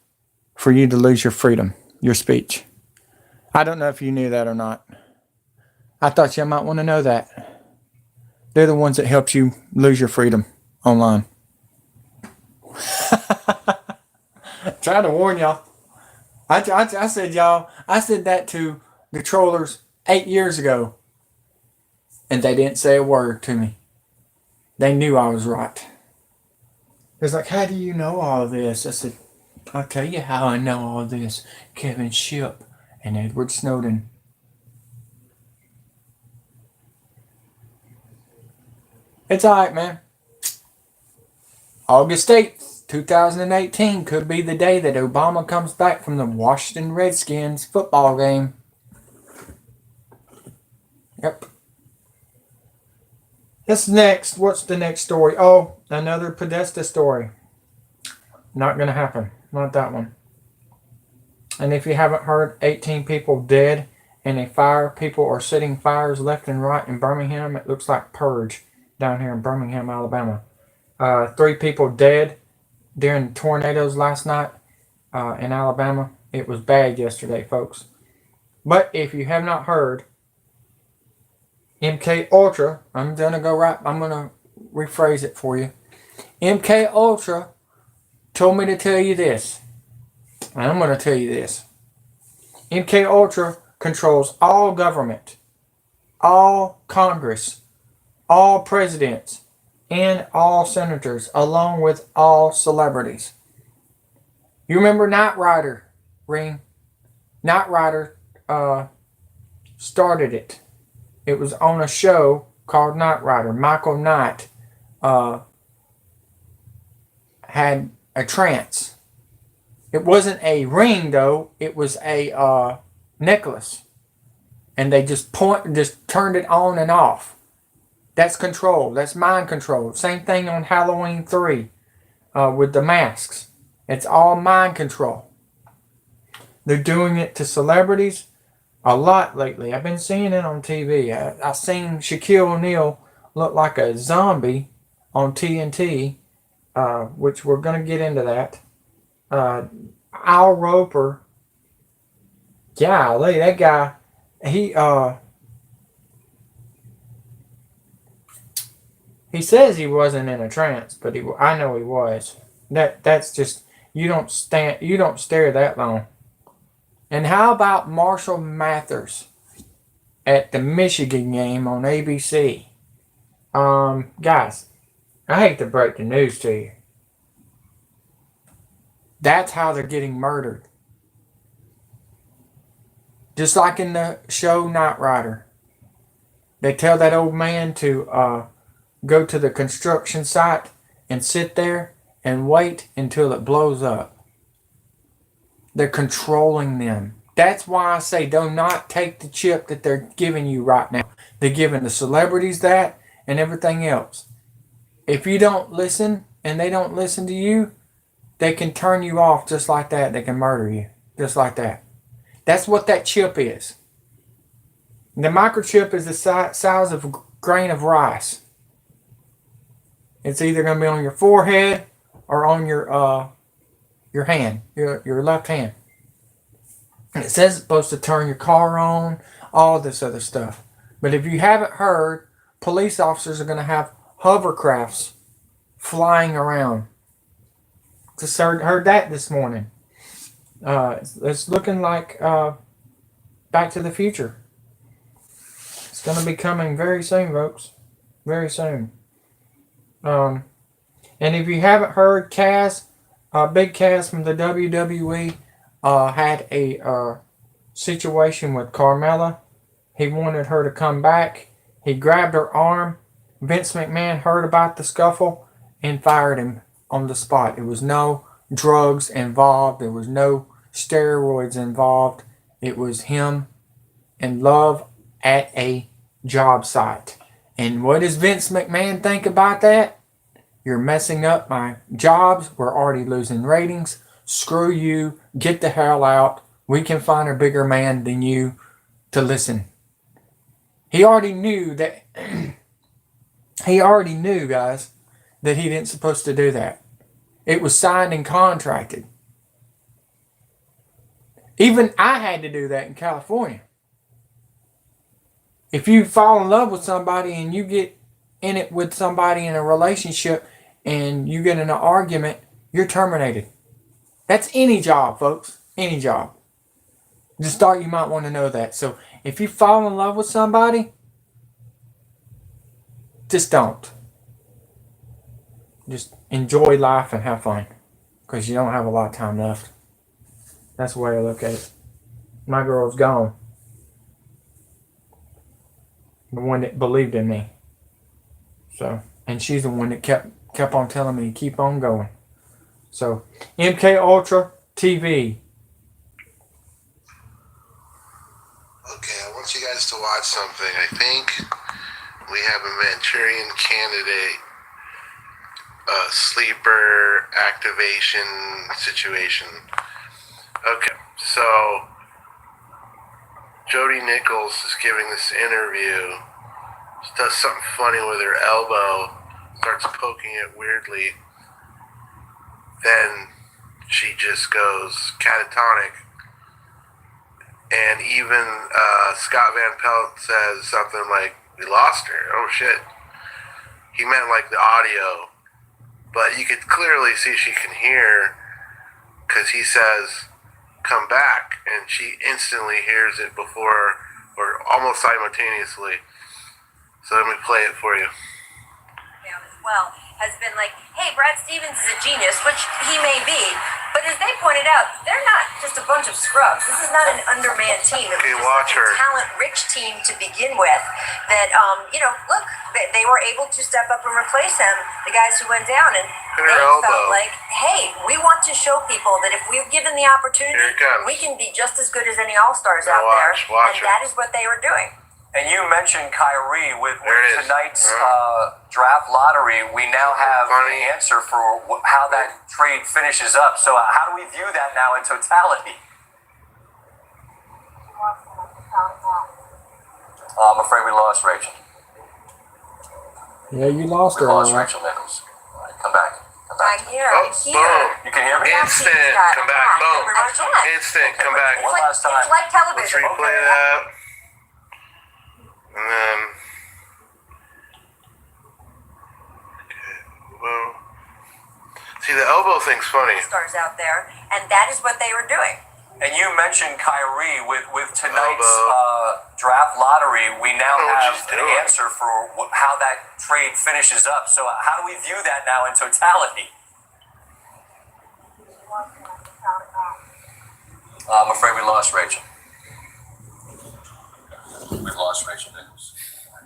for you to lose your freedom, your speech. I don't know if you knew that or not. I thought you might want to know that. They're the ones that helps you lose your freedom online. Trying to warn y'all. I said y'all. I said that to the trollers 8 years ago, and they didn't say a word to me. They knew I was right. It's like, how do you know all this? I said, I'll tell you how I know all this. Kevin Shipp and Edward Snowden. It's alright, man. August 8th, 2018 could be the day that Obama comes back from the Washington Redskins football game. Yep. What's next? What's the next story? Oh, another Podesta story. Not going to happen. Not that one. And if you haven't heard, 18 people dead in a fire. People are setting fires left and right in Birmingham. It looks like purge down here in Birmingham, Alabama. 3 people dead during tornadoes last night in Alabama. It was bad yesterday, folks. But if you have not heard, MK Ultra, I'm going to rephrase it for you. MK Ultra told me to tell you this. And I'm going to tell you this. MK Ultra controls all government, all Congress, all presidents, and all senators, along with all celebrities. You remember Knight Rider, Ring? Knight Rider started it. It was on a show called Knight Rider. Michael Knight had a trance. It wasn't a ring, though. It was a necklace. And they just turned it on and off. That's control. That's mind control. Same thing on Halloween 3 with the masks. It's all mind control. They're doing it to celebrities a lot lately. I've been seeing it on TV. I've seen Shaquille O'Neal look like a zombie on TNT, which we're going to get into that. Al Roper, golly, that guy, he says he wasn't in a trance, but I know he was. That's just, you don't stare that long. And how about Marshall Mathers at the Michigan game on ABC? Guys, I hate to break the news to you. That's how they're getting murdered. Just like in the show Knight Rider. They tell that old man to go to the construction site and sit there and wait until it blows up. They're controlling them. That's why I say do not take the chip that they're giving you right now. They're giving the celebrities that and everything else. If you don't listen and they don't listen to you, they can turn you off just like that. They can murder you just like that. That's what that chip is. The microchip is the size of a grain of rice. It's either going to be on your forehead or on your hand, your left hand. And it says it's supposed to turn your car on, all this other stuff. But if you haven't heard, police officers are going to have hovercrafts flying around. Just heard that this morning. It's looking like Back to the Future. It's going to be coming very soon, folks. Very soon. And if you haven't heard, Cass, Big Cass from the WWE had a situation with Carmella. He wanted her to come back. He grabbed her arm. Vince McMahon heard about the scuffle and fired him on the spot. There was no drugs involved. There was no steroids involved. It was him and love at a job site. And what does Vince McMahon think about that? You're messing up my jobs. We're already losing ratings. Screw you. Get the hell out. We can find a bigger man than you to listen. He already knew that. He already knew, guys, that he didn't supposed to do that. It was signed and contracted. Even I had to do that in California. If you fall in love with somebody and you get in it with somebody in a relationship and you get in an argument, you're terminated. That's any job, folks. Any job. Just thought you might want to know that. So if you fall in love with somebody, just don't. Just enjoy life and have fun. Because you don't have a lot of time left. That's the way I look at it. My girl's gone. The one that believed in me. So, and she's the one that kept on telling me to keep on going. So, MK Ultra TV. Okay, I want you guys to watch something. I think we have a Manchurian Candidate sleeper activation situation. Okay, so Jody Nichols is giving this interview. She does something funny with her elbow, starts poking it weirdly. Then she just goes catatonic. And even Scott Van Pelt says something like, "We lost her." Oh shit. He meant like the audio. But you could clearly see she can hear, because he says, "Come back." And she instantly hears it before, or almost simultaneously. So let me play it for you. As well, has been like, hey, Brad Stevens is a genius, which he may be, but as they pointed out, they're not just a bunch of scrubs. This is not an undermanned team. It Okay, was watch just a her. talent-rich team to begin with. That look, they were able to step up and replace him, the guys who went down, and Her they elbow. felt like, hey, we want to show people that if we're given the opportunity, Here it comes. we can be just as good as any all-stars Now out watch there, and her. that is what they were doing. And you mentioned Kyrie with There it is. tonight's draft lottery. We now have Funny. an answer for how that trade finishes up. So how do we view that now in totality? I'm afraid we lost Rachel. Yeah, you lost We her. lost All right. Rachel Nichols. All right, come back. Come back. I'm here. Oh, I'm here. boom. You can hear me? Instant. Come back. Boom. Instant. Come back. One last time. It's like Let's television. replay that. And then. Okay. Well. See, the elbow thing's funny. Stars out there, and that is what they were doing. And you mentioned Kyrie with tonight's Elbow. draft lottery. We now I don't know what have she's an doing. answer for how that trade finishes up. So how do we view that now in totality? I'm afraid we lost Rachel. We've lost Rachel Nichols.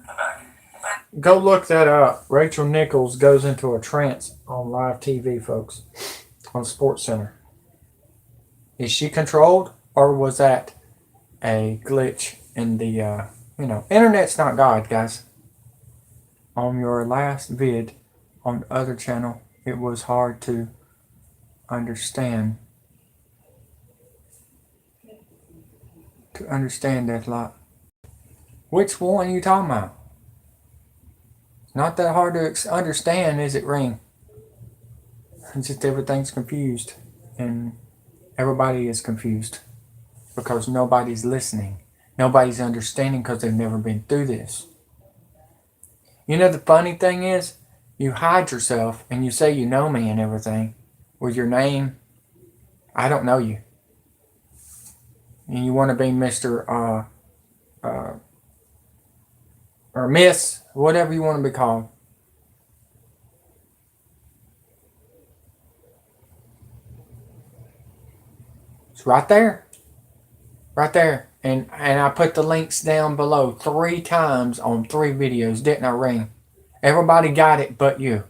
Come back. Come back. Go look that up. Rachel Nichols goes into a trance on live TV, folks, on SportsCenter. Is she controlled, or was that a glitch in the, internet's not God, guys. On your last vid on the other channel, it was hard to understand. That lot. Which one are you talking about? Not that hard to understand, is it, Ring? It's just everything's confused. And everybody is confused. Because nobody's listening. Nobody's understanding because they've never been through this. You know, the funny thing is, you hide yourself and you say you know me and everything. With your name, I don't know you. And you want to be Mr. Or Miss, whatever you want to be called. It's right there. Right there. And I put the links down below 3 times on 3 videos, didn't I, Ring? Everybody got it but you.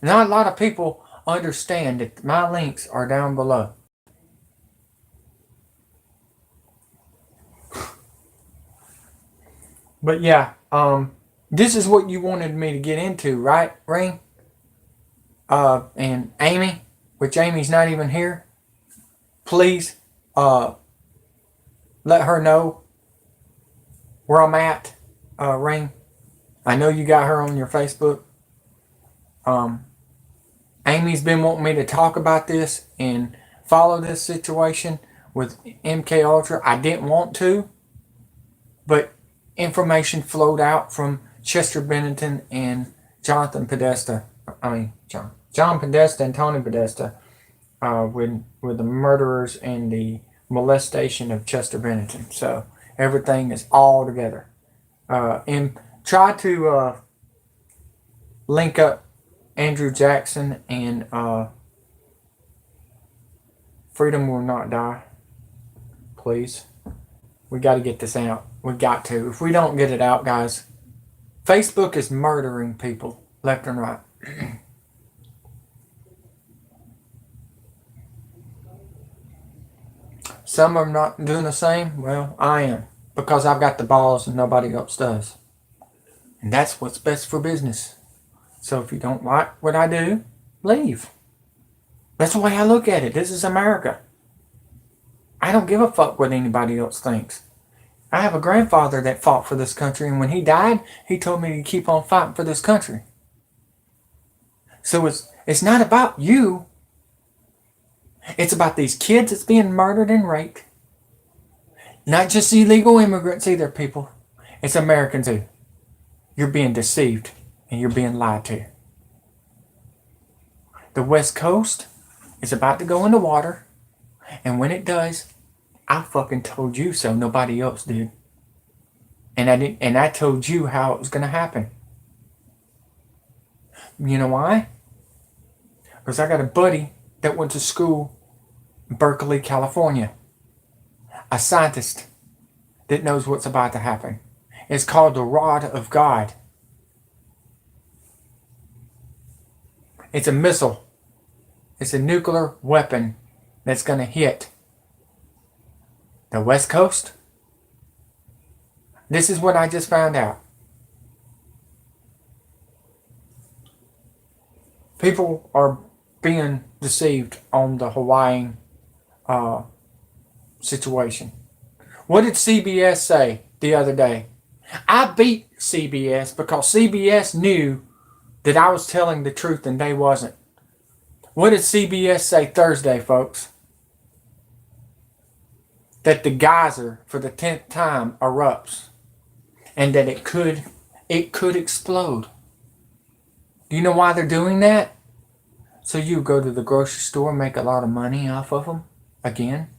Not a lot of people understand that my links are down below. But yeah, this is what you wanted me to get into, right, Ring? And Amy, which Amy's not even here, please let her know where I'm at, Ring. I know you got her on your Facebook. Amy's been wanting me to talk about this and follow this situation with MK Ultra. I didn't want to, but information flowed out from Chester Bennington and Jonathan Podesta. John Podesta and Tony Podesta, with the murderers and the molestation of Chester Bennington. So everything is all together. And try to link up Andrew Jackson and Freedom Will Not Die. Please. We got to get this out. We got to. If we don't get it out, guys, Facebook is murdering people left and right. Some are not doing the same. Well, I am. Because I've got the balls and nobody else does. And that's what's best for business. So if you don't like what I do, leave. That's the way I look at it. This is America. I don't give a fuck what anybody else thinks. I have a grandfather that fought for this country, and when he died, he told me to keep on fighting for this country. So it's not about you. It's about these kids that's being murdered and raped. Not just illegal immigrants either, people. It's Americans too. You're being deceived and you're being lied to. The West Coast is about to go in the water, and when it does, I fucking told you so. Nobody else did. And I told you how it was going to happen. You know why? Because I got a buddy that went to school in Berkeley, California. A scientist that knows what's about to happen. It's called the Rod of God. It's a missile. It's a nuclear weapon that's going to hit the West Coast. This is what I just found out. People are being deceived on the Hawaiian situation. What did CBS say the other day? I beat CBS because CBS knew that I was telling the truth and they wasn't. What did CBS say Thursday, folks? That the geyser for the 10th time erupts and that it could explode. Do you know why they're doing that? So you go to the grocery store and make a lot of money off of them again.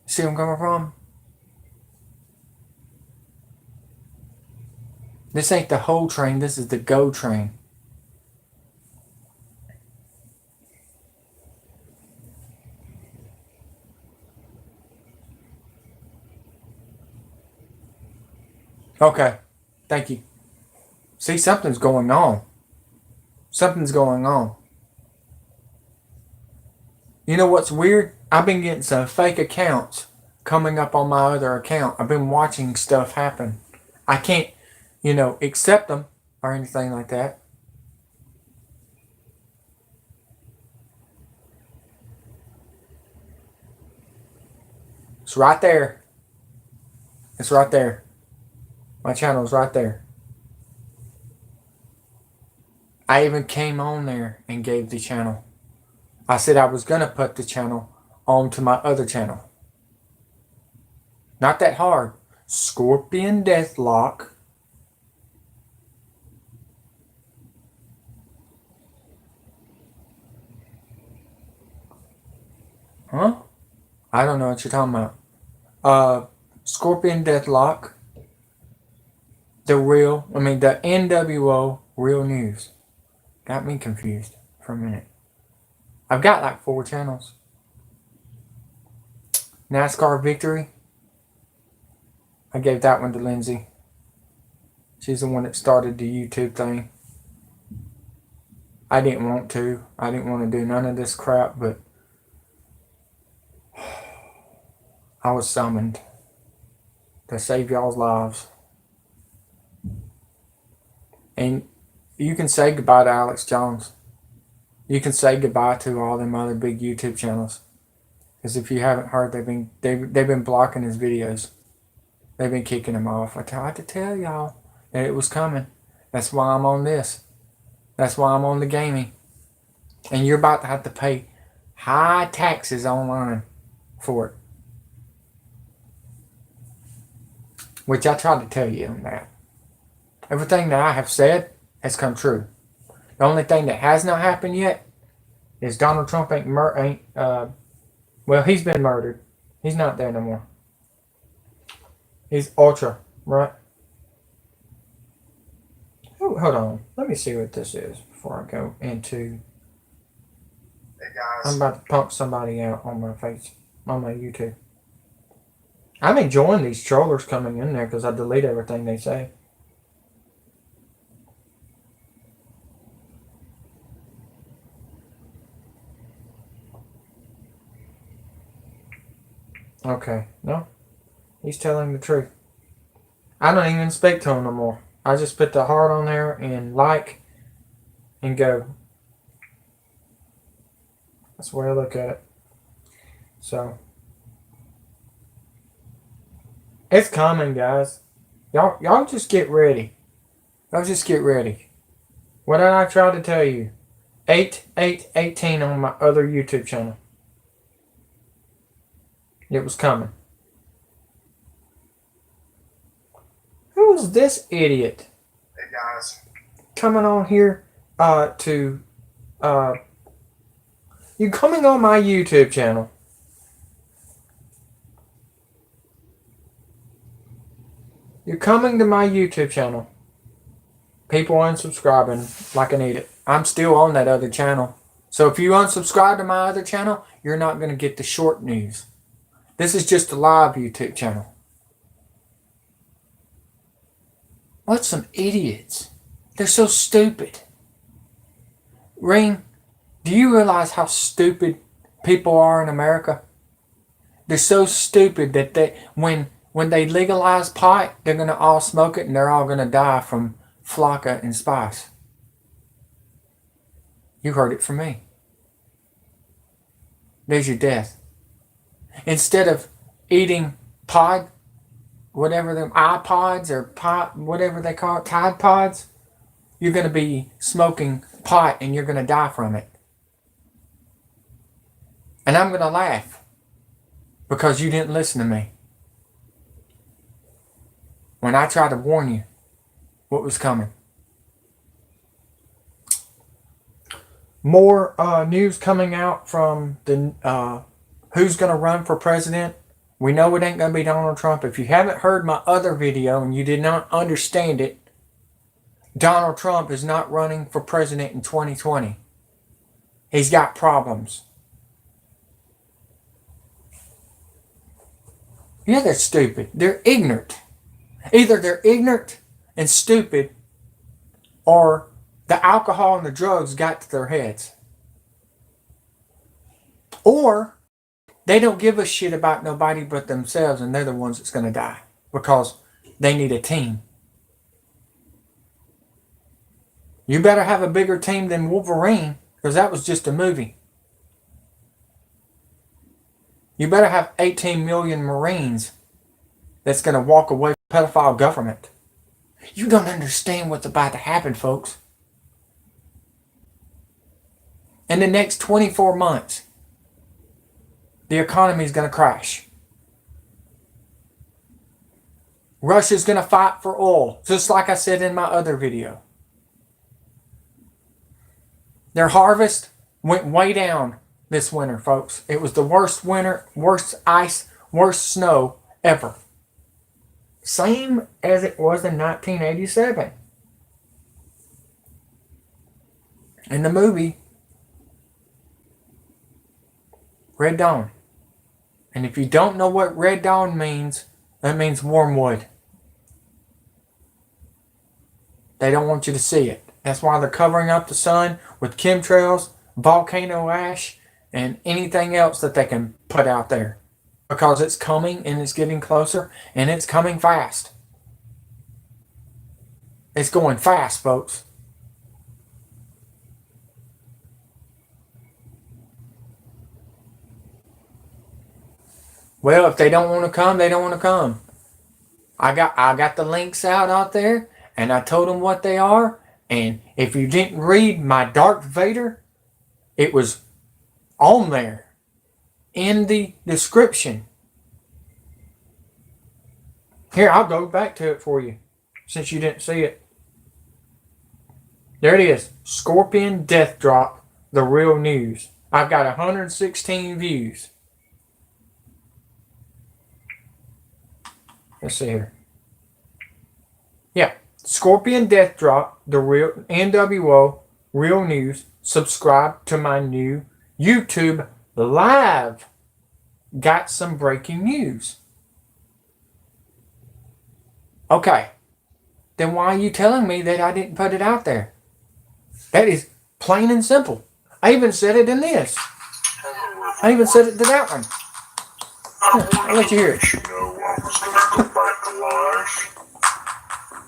See where I'm coming from? This ain't the whole train, this is the go train. Okay, thank you. See, something's going on. Something's going on. You know what's weird? I've been getting some fake accounts coming up on my other account. I've been watching stuff happen. I can't, accept them or anything like that. It's right there. It's right there. My channel is right there. I even came on there and gave the channel. I said I was going to put the channel onto my other channel. Not that hard. Scorpion Deathlock. Huh? I don't know what you're talking about. Scorpion Deathlock. The NWO Real News. Got me confused for a minute. I've got like 4 channels. NASCAR Victory. I gave that one to Lindsay. She's the one that started the YouTube thing. I didn't want to. I didn't want to do none of this crap, but I was summoned to save y'all's lives. And you can say goodbye to Alex Jones. You can say goodbye to all them other big YouTube channels. Because if you haven't heard, they've been blocking his videos. They've been kicking him off. I tried to tell y'all that it was coming. That's why I'm on this. That's why I'm on the gaming. And you're about to have to pay high taxes online for it. Which I tried to tell you on that. Everything that I have said has come true. The only thing that has not happened yet is Donald Trump well, he's been murdered. He's not there no more. He's ultra, right? Oh, hold on. Let me see what this is before I go into. Hey guys. I'm about to pump somebody out on my face, on my YouTube. I'm enjoying these trollers coming in there because I delete everything they say. Okay, no. He's telling the truth. I don't even speak to him no more. I just put the heart on there and like and go. That's the way I look at it. So it's coming, guys. Y'all just get ready. Y'all just get ready. What did I try to tell you? 8/8/18 on my other YouTube channel. It was coming. Who's this idiot? Hey guys. Coming on here you coming on my YouTube channel. You're coming to my YouTube channel. People unsubscribing like an idiot. I'm still on that other channel. So if you unsubscribe to my other channel, you're not going to get the short news. This is just a live YouTube channel. What some idiots. They're so stupid. Ring, do you realize how stupid people are in America? They're so stupid that when they legalize pot, they're going to all smoke it and they're all going to die from flocka and spice. You heard it from me. There's your death. Instead of eating pod, whatever them iPods or pot, whatever they call it, Tide Pods, you're going to be smoking pot and you're going to die from it. And I'm going to laugh because you didn't listen to me when I tried to warn you what was coming. More news coming out from the who's going to run for president. We know it ain't going to be Donald Trump. If you haven't heard my other video and you did not understand it, Donald Trump is not running for president in 2020. He's got problems. Yeah, they're stupid. They're ignorant. Either they're ignorant and stupid, or the alcohol and the drugs got to their heads. Or they don't give a shit about nobody but themselves, and they're the ones that's going to die because they need a team. You better have a bigger team than Wolverine, because that was just a movie. You better have 18 million Marines that's going to walk away from the pedophile government. You don't understand what's about to happen, folks. In the next 24 months, the economy is going to crash. Russia's going to fight for oil, just like I said in my other video. Their harvest went way down this winter, folks. It was the worst winter, worst ice, worst snow ever. Same as it was in 1987. In the movie Red Dawn. And if you don't know what Red Dawn means, that means wormwood. They don't want you to see it. That's why they're covering up the sun with chemtrails, volcano ash, and anything else that they can put out there. Because it's coming and it's getting closer and it's coming fast. It's going fast, folks. Well, if they don't want to come, they don't want to come. I got the links out there, and I told them what they are. And if you didn't read my Darth Vader, it was on there in the description. Here, I'll go back to it for you since you didn't see it. There it is. Scorpion Death Drop, the real news. I've got 116 views. Let's see here. Yeah. Scorpion Death Drop, the real NWO, real news. Subscribe to my new YouTube live. Got some breaking news. Okay. Then why are you telling me that I didn't put it out there? That is plain and simple. I even said it in this. I even said it to that one. I'll let you hear it. You know, I was going to go back to live,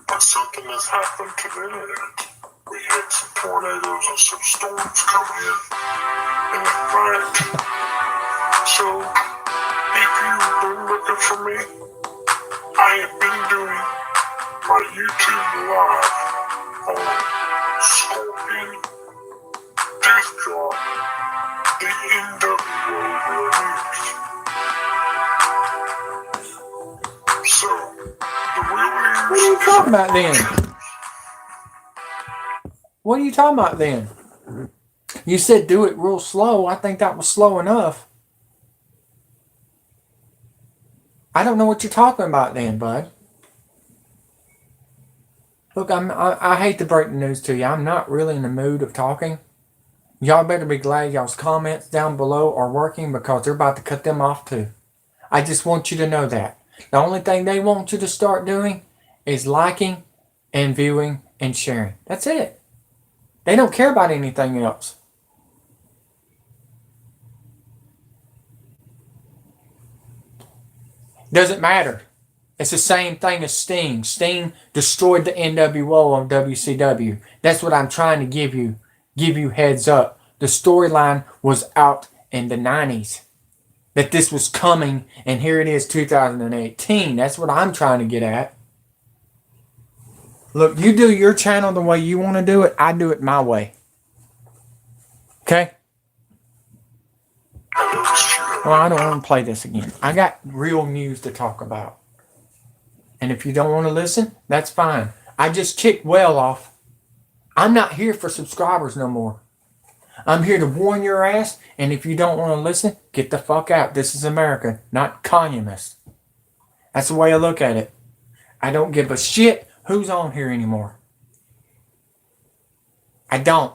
but something has happened to the internet. We had some tornadoes and some storms coming in, and it rained. So, if you've been looking for me, I have been doing my YouTube live on Scorpion Death Drop, the NWO Real News. So, the real news. What are you talking about then? What are you talking about then? You said do it real slow. I think that was slow enough. I don't know what you're talking about then, bud. Look, I hate to break the news to you. I'm not really in the mood of talking. Y'all better be glad y'all's comments down below are working because they're about to cut them off too. I just want you to know that. The only thing they want you to start doing is liking and viewing and sharing. That's it. They don't care about anything else. Doesn't matter. It's the same thing as Sting. Sting destroyed the NWO on WCW. That's what I'm trying to give you heads up. The storyline was out in the 90s. That this was coming, and here it is 2018. That's what I'm trying to get at. Look, you do your channel the way you want to do it. I do it my way. Okay? Well, I don't want to play this again. I got real news to talk about. And if you don't want to listen, that's fine. I just kicked Well off. I'm not here for subscribers no more. I'm here to warn your ass, and if you don't want to listen, get the fuck out. This is America, not communist. That's the way I look at it. I don't give a shit who's on here anymore. I don't.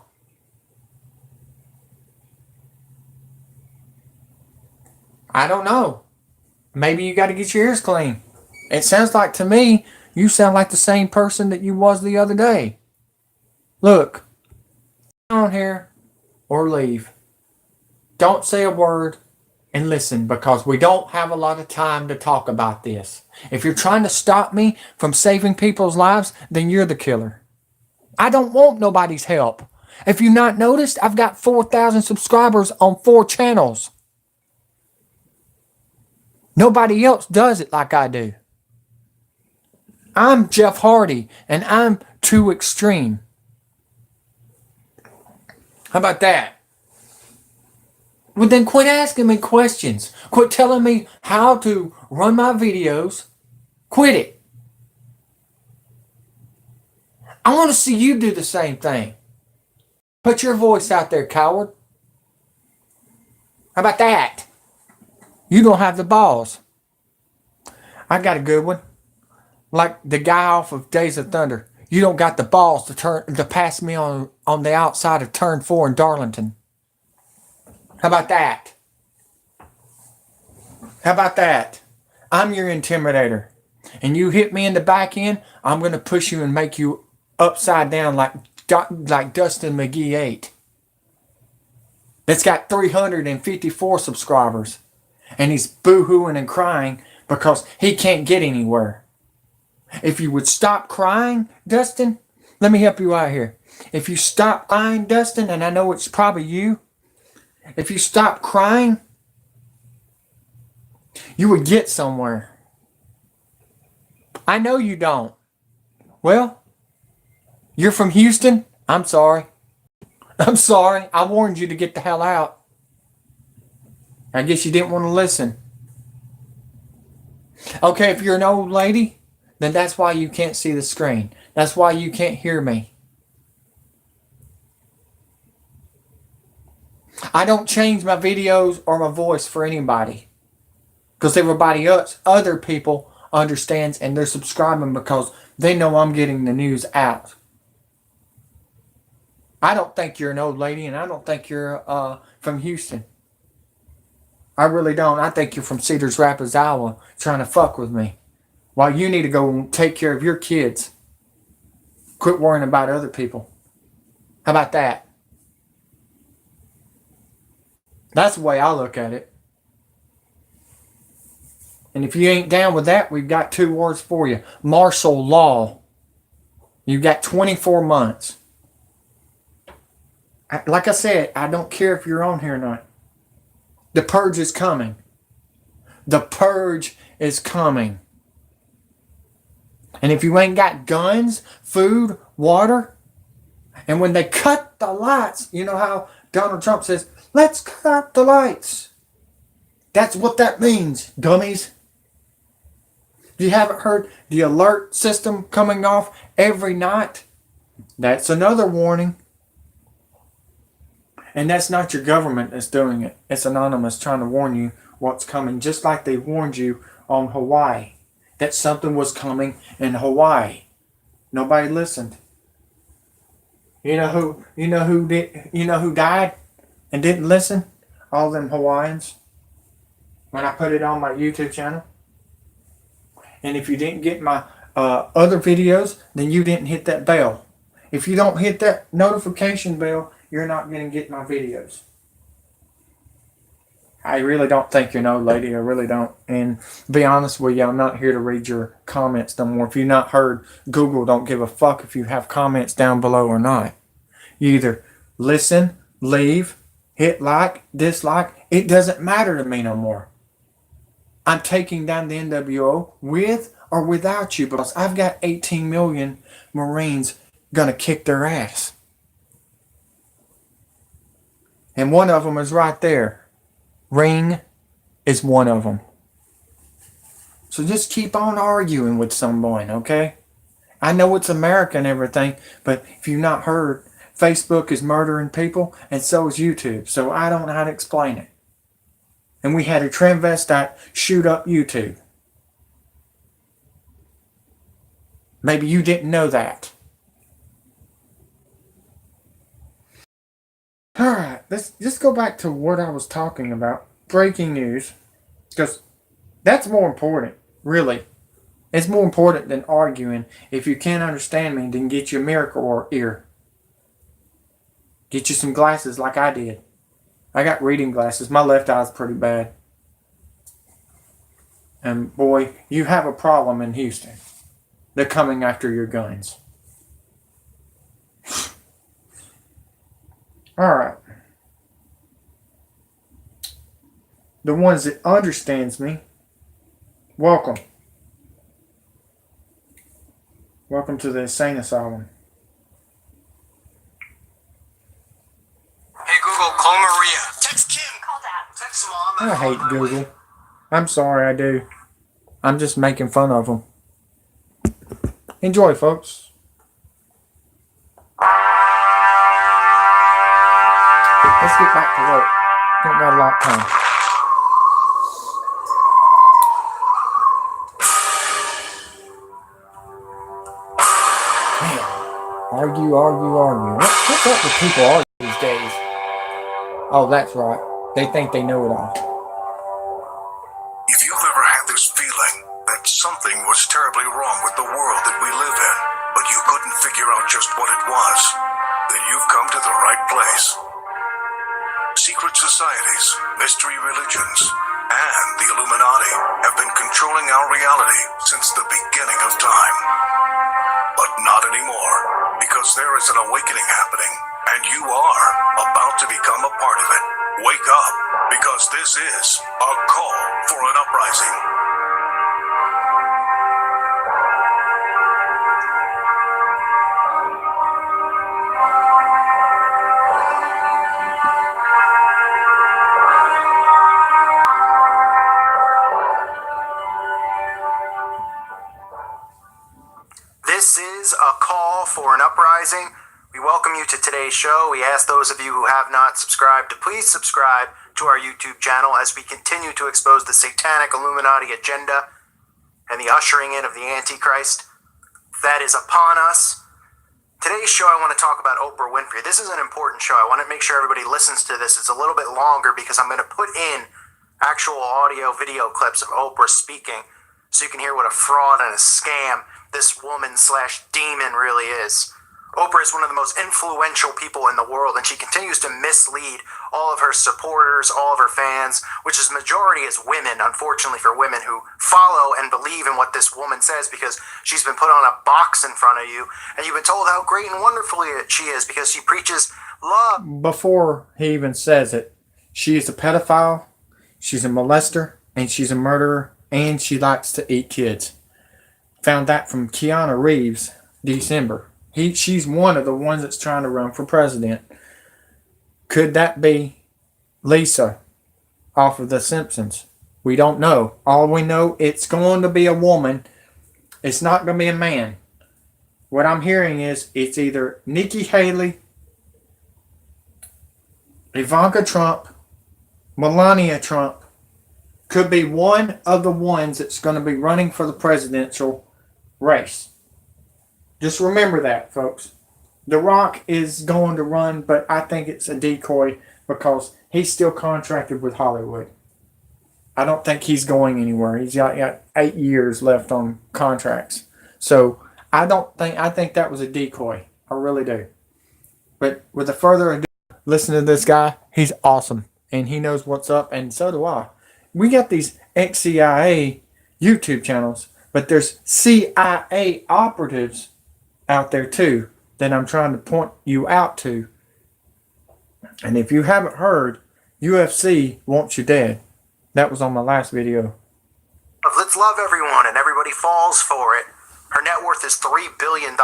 I don't know. Maybe you got to get your ears clean. It sounds like to me, you sound like the same person that you was the other day. Look, on here or leave. Don't say a word and listen because we don't have a lot of time to talk about this. If you're trying to stop me from saving people's lives, then you're the killer. I don't want nobody's help. If you've not noticed, I've got 4,000 subscribers on 4 channels. Nobody else does it like I do. I'm Jeff Hardy, and I'm too extreme. How about that? Well, then quit asking me questions. Quit telling me how to run my videos. Quit it. I want to see you do the same thing. Put your voice out there, coward. How about that? You don't have the balls. I got a good one. Like the guy off of Days of Thunder. You don't got the balls to pass me on the outside of turn 4 in Darlington. How about that? How about that? I'm your intimidator. And you hit me in the back end, I'm going to push you and make you upside down like Dustin McGee 8. That's got 354 subscribers. And he's boo-hooing and crying because he can't get anywhere. If you would stop crying, Dustin, let me help you out here. If you stop crying, Dustin, and I know it's probably you, if you stop crying, you would get somewhere. I know you don't. Well, you're from Houston? I'm sorry. I'm sorry. I warned you to get the hell out. I guess you didn't want to listen. Okay, if you're an old lady, then that's why you can't see the screen. That's why you can't hear me. I don't change my videos or my voice for anybody. Because everybody else, other people understands and they're subscribing because they know I'm getting the news out. I don't think you're an old lady, and I don't think you're from Houston. I really don't. I think you're from Cedars Rapids, Iowa, trying to fuck with me. While you need to go and take care of your kids. Quit worrying about other people. How about that? That's the way I look at it. And if you ain't down with that, we've got 2 words for you. Martial law. You've got 24 months. Like I said, I don't care if you're on here or not. The purge is coming. The purge is coming. And if you ain't got guns, food, water, and when they cut the lights, you know how Donald Trump says, let's cut out the lights. That's what that means, dummies. You haven't heard the alert system coming off every night? That's another warning. And that's not your government that's doing it. It's anonymous trying to warn you what's coming. Just like they warned you on Hawaii that something was coming in Hawaii. Nobody listened. You know who died and didn't listen? All them Hawaiians. When I put it on my YouTube channel. And if you didn't get my other videos, then you didn't hit that bell. If you don't hit that notification bell, you're not going to get my videos. I really don't think you're an old lady. I really don't. And to be honest with you, I'm not here to read your comments no more. If you've not heard, Google don't give a fuck if you have comments down below or not. You either listen, leave, hit like, dislike. It doesn't matter to me no more. I'm taking down the NWO with or without you because I've got 18 million Marines gonna kick their ass. And one of them is right there. Ring is one of them. So just keep on arguing with someone, okay? I know it's America and everything, but if you've not heard, Facebook is murdering people and so is YouTube. So I don't know how to explain it. And we had a transvestite shoot up YouTube. Maybe you didn't know that. Alright, let's just go back to what I was talking about. Breaking news. Because that's more important, really. It's more important than arguing. If you can't understand me, then get you a miracle ear. Get you some glasses like I did. I got reading glasses. My left eye's pretty bad. And boy, you have a problem in Houston. They're coming after your guns. Alright. The ones that understands me, welcome. Welcome to the insane asylum. Hey Google, call Maria. Text Kim. Call Dad. Text Mom. I hate Google. I'm sorry, I do. I'm just making fun of them. Enjoy, folks. Let's get back to work. Don't got a lot of time. Man, argue. What's up with people arguing these days? Oh, that's right. They think they know it all. If you've ever had this feeling that something was terribly wrong with the world that we live in, but you couldn't figure out just what it was, then you've come to the right place. Secret societies, mystery religions, and the Illuminati have been controlling our reality since the beginning of time. But not anymore, because there is an awakening happening, and you are about to become a part of it. Wake up, because this is a call for an uprising. This is a call for an uprising. We welcome you to today's show. We ask those of you who have not subscribed to please subscribe to our YouTube channel as we continue to expose the satanic Illuminati agenda and the ushering in of the Antichrist that is upon us. Today's show, I want to talk about Oprah Winfrey. This is an important show. I want to make sure everybody listens to this. It's a little bit longer because I'm going to put in actual audio, video clips of Oprah speaking so you can hear what a fraud and a scam this woman / demon really is. Oprah is one of the most influential people in the world, and she continues to mislead all of her supporters, all of her fans, which is majority is women, unfortunately for women who follow and believe in what this woman says because she's been put on a box in front of you, and you've been told how great and wonderful she is because she preaches love. Before he even says it, she is a pedophile, she's a molester, and she's a murderer, and she likes to eat kids. Found that from Keanu Reeves, December. She's one of the ones that's trying to run for president. Could that be Lisa off of The Simpsons? We don't know. All we know, it's going to be a woman. It's not going to be a man. What I'm hearing is it's either Nikki Haley, Ivanka Trump, Melania Trump. Could be one of the ones that's going to be running for the presidential race. Just remember that, folks. The Rock is going to run, but I think it's a decoy because he's still contracted with Hollywood. I don't think he's going anywhere. He's got 8 years left on contracts. So I think that was a decoy. I really do. But with a further ado, listen to this guy. He's awesome. And he knows what's up, and so do I. We got these ex-CIA YouTube channels, but there's CIA operatives out there too that I'm trying to point you out to. And if you haven't heard, UFC wants you dead. That was on my last video. Let's love everyone, and everybody falls for it. Her net worth is $3 billion.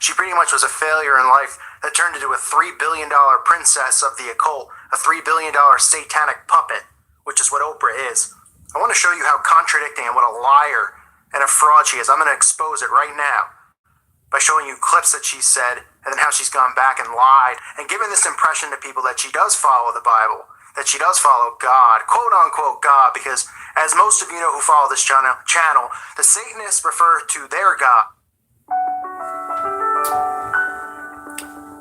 She pretty much was a failure in life that turned into a $3 billion princess of the occult, a $3 billion satanic puppet, which is what Oprah is. I want to show you how contradicting and what a liar and a fraud she is. I'm going to expose it right now by showing you clips that she said and then how she's gone back and lied and given this impression to people that she does follow the Bible, that she does follow God, quote unquote God, because as most of you know who follow this channel, the Satanists refer to their God.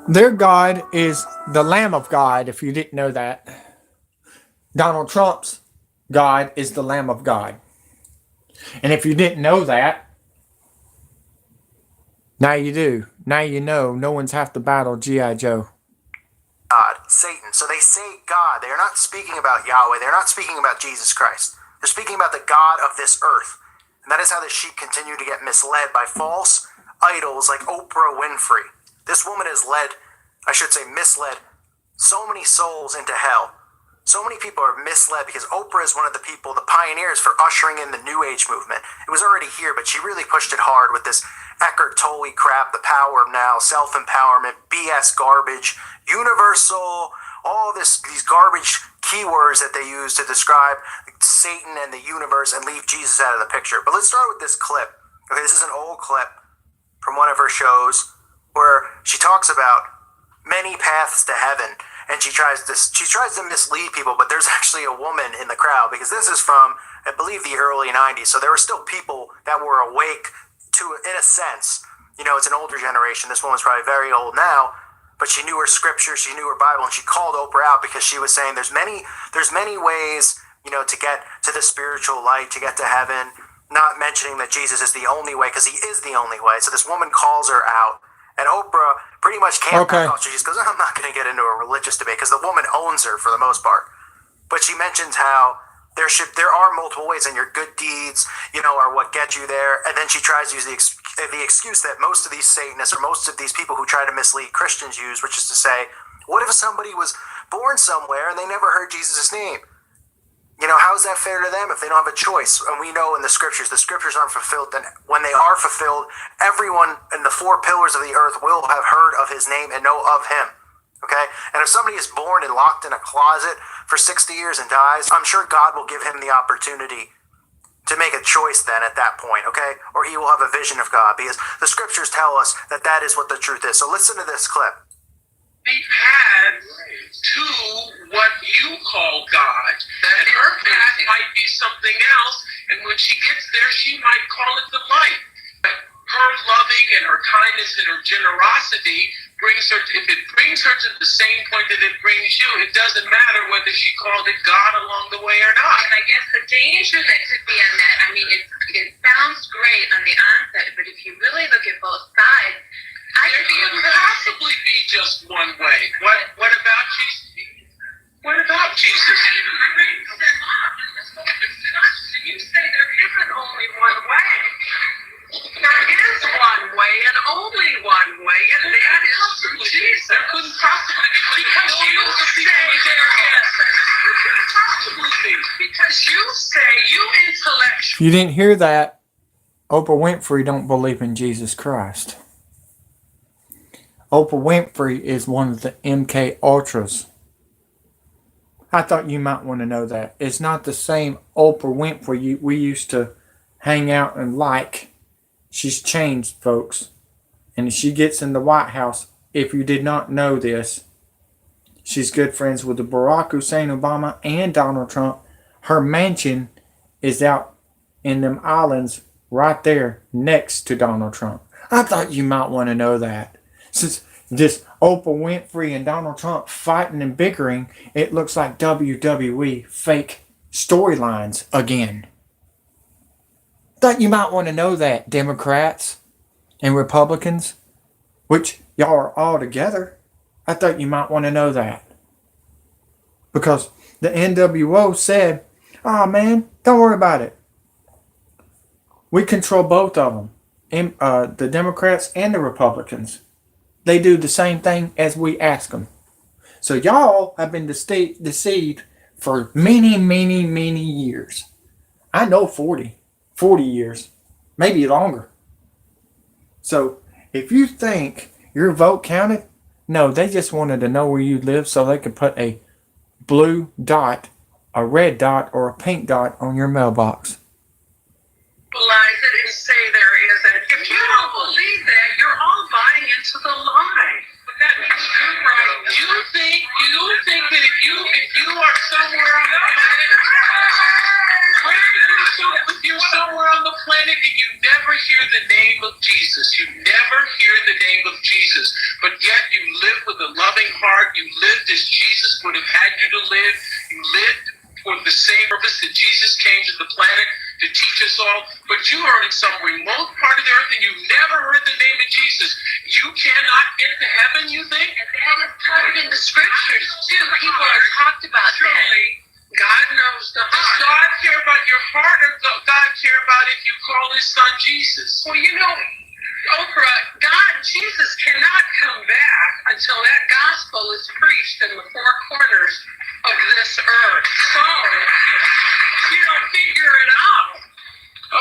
Their God is the Lamb of God, if you didn't know that. Donald Trump's God is the Lamb of God. And if you didn't know that, now you do. Now you know. No one's have to battle G.I. Joe. God, Satan. So they say God. They are not speaking about Yahweh. They're not speaking about Jesus Christ. They're speaking about the God of this earth. And that is how the sheep continue to get misled by false idols like Oprah Winfrey. This woman has misled so many souls into hell. So many people are misled because Oprah is one of the people, the pioneers for ushering in the New Age movement. It was already here, but she really pushed it hard with this Eckhart Tolle crap, the power of now, self-empowerment, BS garbage, universal, all these garbage keywords that they use to describe Satan and the universe and leave Jesus out of the picture. But let's start with this clip. Okay, this is an old clip from one of her shows where she talks about many paths to heaven. And she tries to mislead people, but there's actually a woman in the crowd because this is from, I believe, the early 90s. So there were still people that were awake to, in a sense, it's an older generation. This woman's probably very old now, but she knew her scripture, she knew her Bible, and she called Oprah out because she was saying there's many ways, to get to the spiritual light, to get to heaven, not mentioning that Jesus is the only way because he is the only way. So this woman calls her out. And Oprah pretty much can't back off. She just goes, I'm not going to get into a religious debate because the woman owns her for the most part. But she mentions how there are multiple ways and your good deeds, are what get you there. And then she tries to use the excuse that most of these Satanists or most of these people who try to mislead Christians use, which is to say, what if somebody was born somewhere and they never heard Jesus' name? How is that fair to them if they don't have a choice? And we know in the scriptures aren't fulfilled. Then when they are fulfilled, everyone in the four pillars of the earth will have heard of his name and know of him. Okay? And if somebody is born and locked in a closet for 60 years and dies, I'm sure God will give him the opportunity to make a choice then at that point, okay? Or he will have a vision of God, because the scriptures tell us that that is what the truth is. So listen to this clip. We've had to what you call God, and her path might be something else, and when she gets there, she might call it the light. But her loving and her kindness and her generosity brings her, if it brings her to the same point that it brings you, it doesn't matter whether she called it God along the way or not. And I guess the danger that could be in that, I mean, it sounds great on the onset, but if you really look at both sides, There can't possibly be just one way. What about Jesus? What about Jesus? You say there isn't only one way. There is one way and only one way, and that is through Jesus. There couldn't possibly be, because you say there isn't. There couldn't possibly be. Because you say, you intellectual. If you didn't hear that, Oprah Winfrey don't believe in Jesus Christ. Oprah Winfrey is one of the MK Ultras. I thought you might want to know that. It's not the same Oprah Winfrey we used to hang out and like. She's changed, folks. And if she gets in the White House, if you did not know this, she's good friends with the Barack Hussein Obama and Donald Trump. Her mansion is out in them islands right there next to Donald Trump. I thought you might want to know that. Since this Oprah Winfrey and Donald Trump fighting and bickering, it looks like WWE fake storylines again. Thought you might want to know that, Democrats and Republicans, which y'all are all together. I thought you might want to know that. Because the NWO said, oh man, don't worry about it. We control both of them, the Democrats and the Republicans. They do the same thing as we ask them. So y'all have been deceived for many, many, many years. I know 40 years, maybe longer. So if you think your vote counted, no, they just wanted to know where you live so they could put a blue dot, a red dot, or a pink dot on your mailbox. Lies it and say there isn't. If you don't believe that, you're all buying into the lie. But that means you're right. You think that if you are somewhere on the planet, if you're somewhere on the planet and you never hear the name of Jesus, you never hear the name of Jesus, but yet you live with a loving heart, you lived as Jesus would have had you to live, you lived for the same purpose that Jesus came to the planet to teach us all, but you are in some remote part of the earth and you never heard the name of Jesus. You cannot get to heaven, you think? And that is taught in the scriptures too. People are talked about that. God knows the heart. Does God care about your heart, or does God care about if you call his son Jesus? Well, you know, Oprah, God, Jesus cannot come back until that gospel is preached in the four corners of this earth. So, you don't figure it out.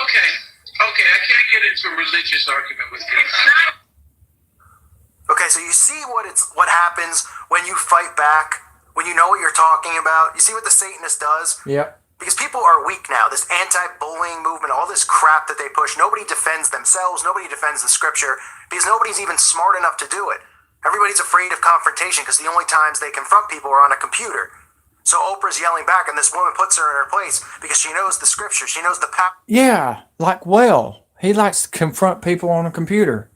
Okay, I can't get into a religious argument with you. It's not. Okay, so you see what happens when you fight back, when you know what you're talking about. You see what the Satanist does? Yep. Because people are weak now. This anti-bullying movement, all this crap that they push, nobody defends themselves, nobody defends the scripture, because nobody's even smart enough to do it. Everybody's afraid of confrontation because the only times they confront people are on a computer. So Oprah's yelling back, and this woman puts her in her place because she knows the scripture. She knows the power. Yeah, like Will. He likes to confront people on a computer.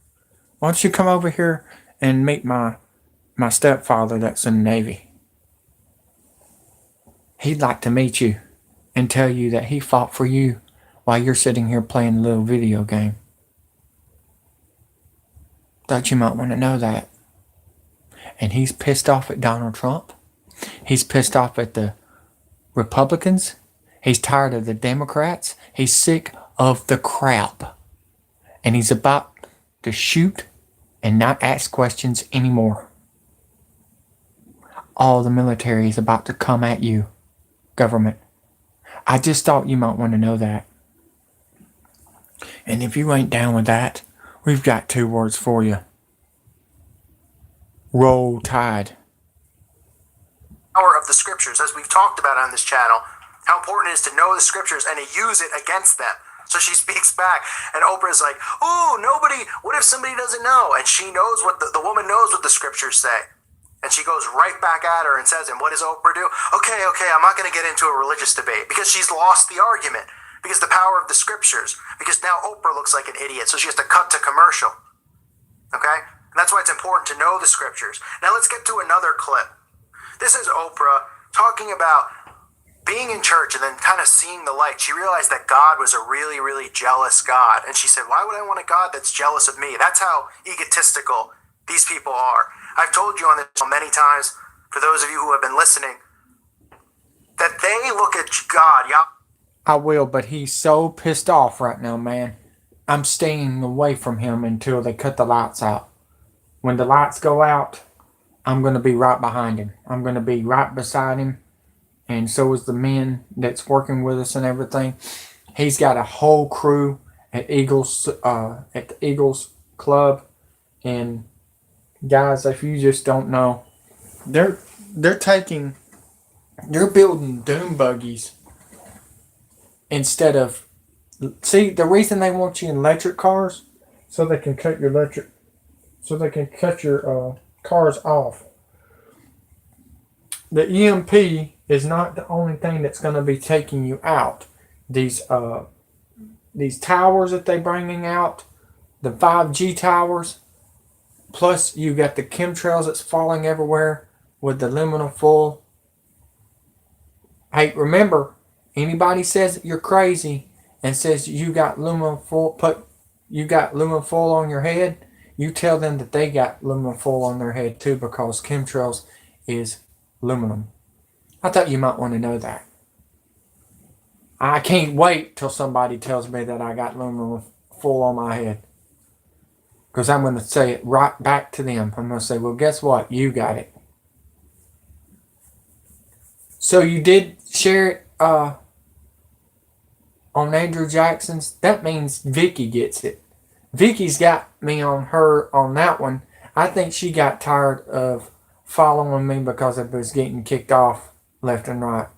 Why don't you come over here and meet my stepfather that's in the Navy? He'd like to meet you and tell you that he fought for you while you're sitting here playing a little video game. Thought you might want to know that. And he's pissed off at Donald Trump. He's pissed off at the Republicans. He's tired of the Democrats. He's sick of the crap. And he's about to shoot and not ask questions anymore. All the military is about to come at you, government. I just thought you might want to know that. And if you ain't down with that, we've got 2 words for you. Roll Tide. Power of the scriptures, as we've talked about on this channel, how important it is to know the scriptures and to use it against them. So she speaks back, and Oprah's like, "Oh, nobody, what if somebody doesn't know?" And she knows what the woman knows what the scriptures say. And she goes right back at her and says, and what does Oprah do? Okay, I'm not going to get into a religious debate, because she's lost the argument, because the power of the scriptures, because now Oprah looks like an idiot, so she has to cut to commercial. Okay? And that's why it's important to know the scriptures. Now let's get to another clip. This is Oprah talking about being in church and then kind of seeing the light. She realized that God was a really, really jealous God. And she said, why would I want a God that's jealous of me? That's how egotistical these people are. I've told you on this many times, for those of you who have been listening, that they look at God. I will, but he's so pissed off right now, man. I'm staying away from him until they cut the lights out. When the lights go out, I'm going to be right behind him. I'm going to be right beside him. And so is the men that's working with us and everything. He's got a whole crew at the Eagles Club. And guys, if you just don't know, they're building doom buggies instead of, see, the reason they want you in electric cars, so they can cut your cars off. The EMP is not the only thing that's going to be taking you out. These towers that they're bringing out, the 5G towers, plus you got the chemtrails that's falling everywhere with the aluminum foil. Hey, remember, anybody says that you're crazy and says you got aluminum foil on your head, you tell them that they got aluminum foil on their head too, because chemtrails is aluminum. I thought you might want to know that. I can't wait till somebody tells me that I got aluminum foil on my head, because I'm going to say it right back to them. I'm going to say, well, guess what? You got it. So you did share it on Andrew Jackson's. That means Vicky gets it. Vicky's got me on her on that one. I think she got tired of following me because I was getting kicked off left and right.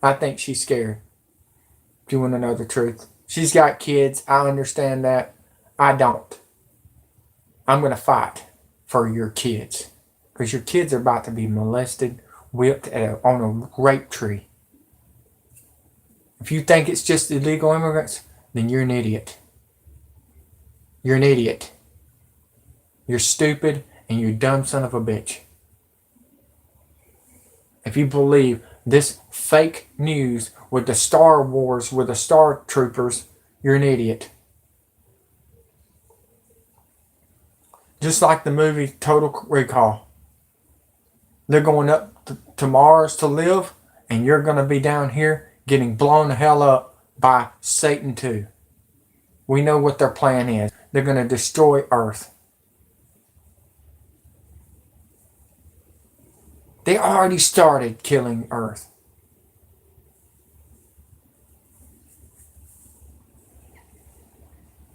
I think she's scared. If you want to know the truth. She's got kids. I understand that. I don't. I'm going to fight for your kids. Because your kids are about to be molested, whipped on a rape tree. If you think it's just illegal immigrants, then you're an idiot. You're an idiot. You're stupid and you're a dumb son of a bitch. If you believe this fake news with the Star Wars, with the Star Troopers, you're an idiot. Just like the movie Total Recall. They're going up to Mars to live, and you're going to be down here getting blown the hell up by Satan too. We know what their plan is. They're going to destroy Earth. They already started killing Earth.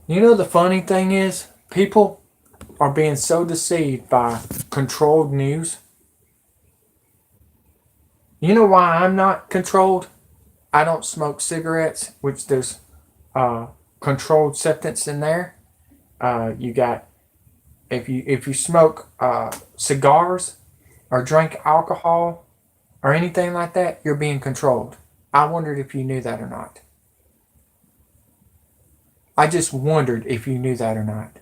You know, the funny thing is, people are being so deceived by controlled news. You know why I'm not controlled? I don't smoke cigarettes, which there's controlled substance in there. You got, if you smoke cigars or drink alcohol or anything like that, you're being controlled. I wondered if you knew that or not. I just wondered if you knew that or not.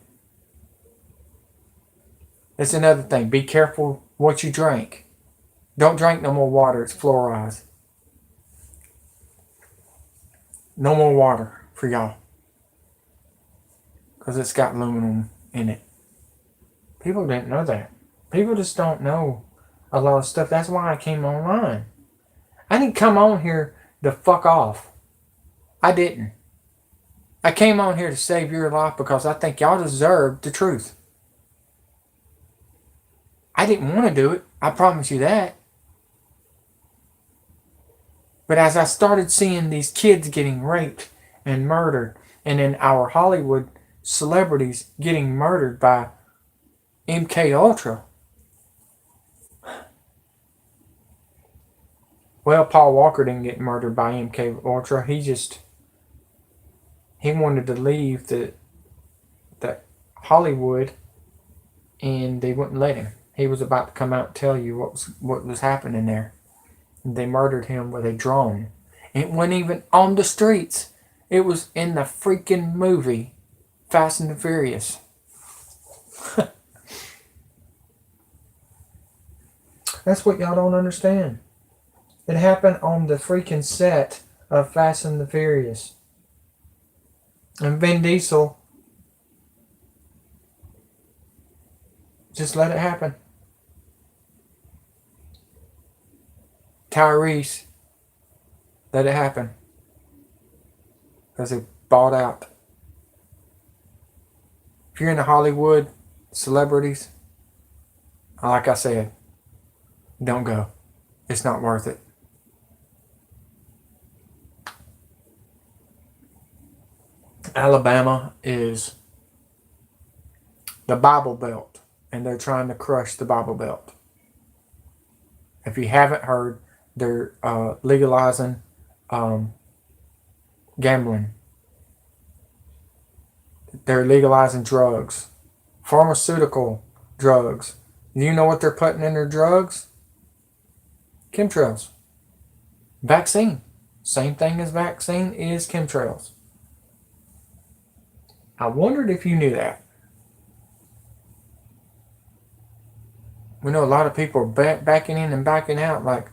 That's another thing. Be careful what you drink. Don't drink no more water. It's fluorized. No more water for y'all. Because it's got aluminum in it. People didn't know that. People just don't know a lot of stuff. That's why I came online. I didn't come on here to fuck off. I didn't. I came on here to save your life because I think y'all deserve the truth. I didn't want to do it. I promise you that. But as I started seeing these kids getting raped and murdered, and then our Hollywood celebrities getting murdered by MK Ultra, Well, Paul Walker didn't get murdered by MK Ultra. He wanted to leave the Hollywood, and they wouldn't let him. He was about to come out and tell you what was happening there. And they murdered him with a drone. It wasn't even on the streets. It was in the freaking movie Fast and the Furious. That's what y'all don't understand. It happened on the freaking set of Fast and the Furious. And Vin Diesel just let it happen. Tyrese let it happen. Because they bought out. If you're into Hollywood, celebrities, like I said, don't go. It's not worth it. Alabama is the Bible Belt, and they're trying to crush the Bible Belt. If you haven't heard, they're legalizing gambling. They're legalizing drugs, pharmaceutical drugs. You know what they're putting in their drugs? Chemtrails. Vaccine. Same thing as vaccine is chemtrails. I wondered if you knew that. We know a lot of people are backing in and backing out like,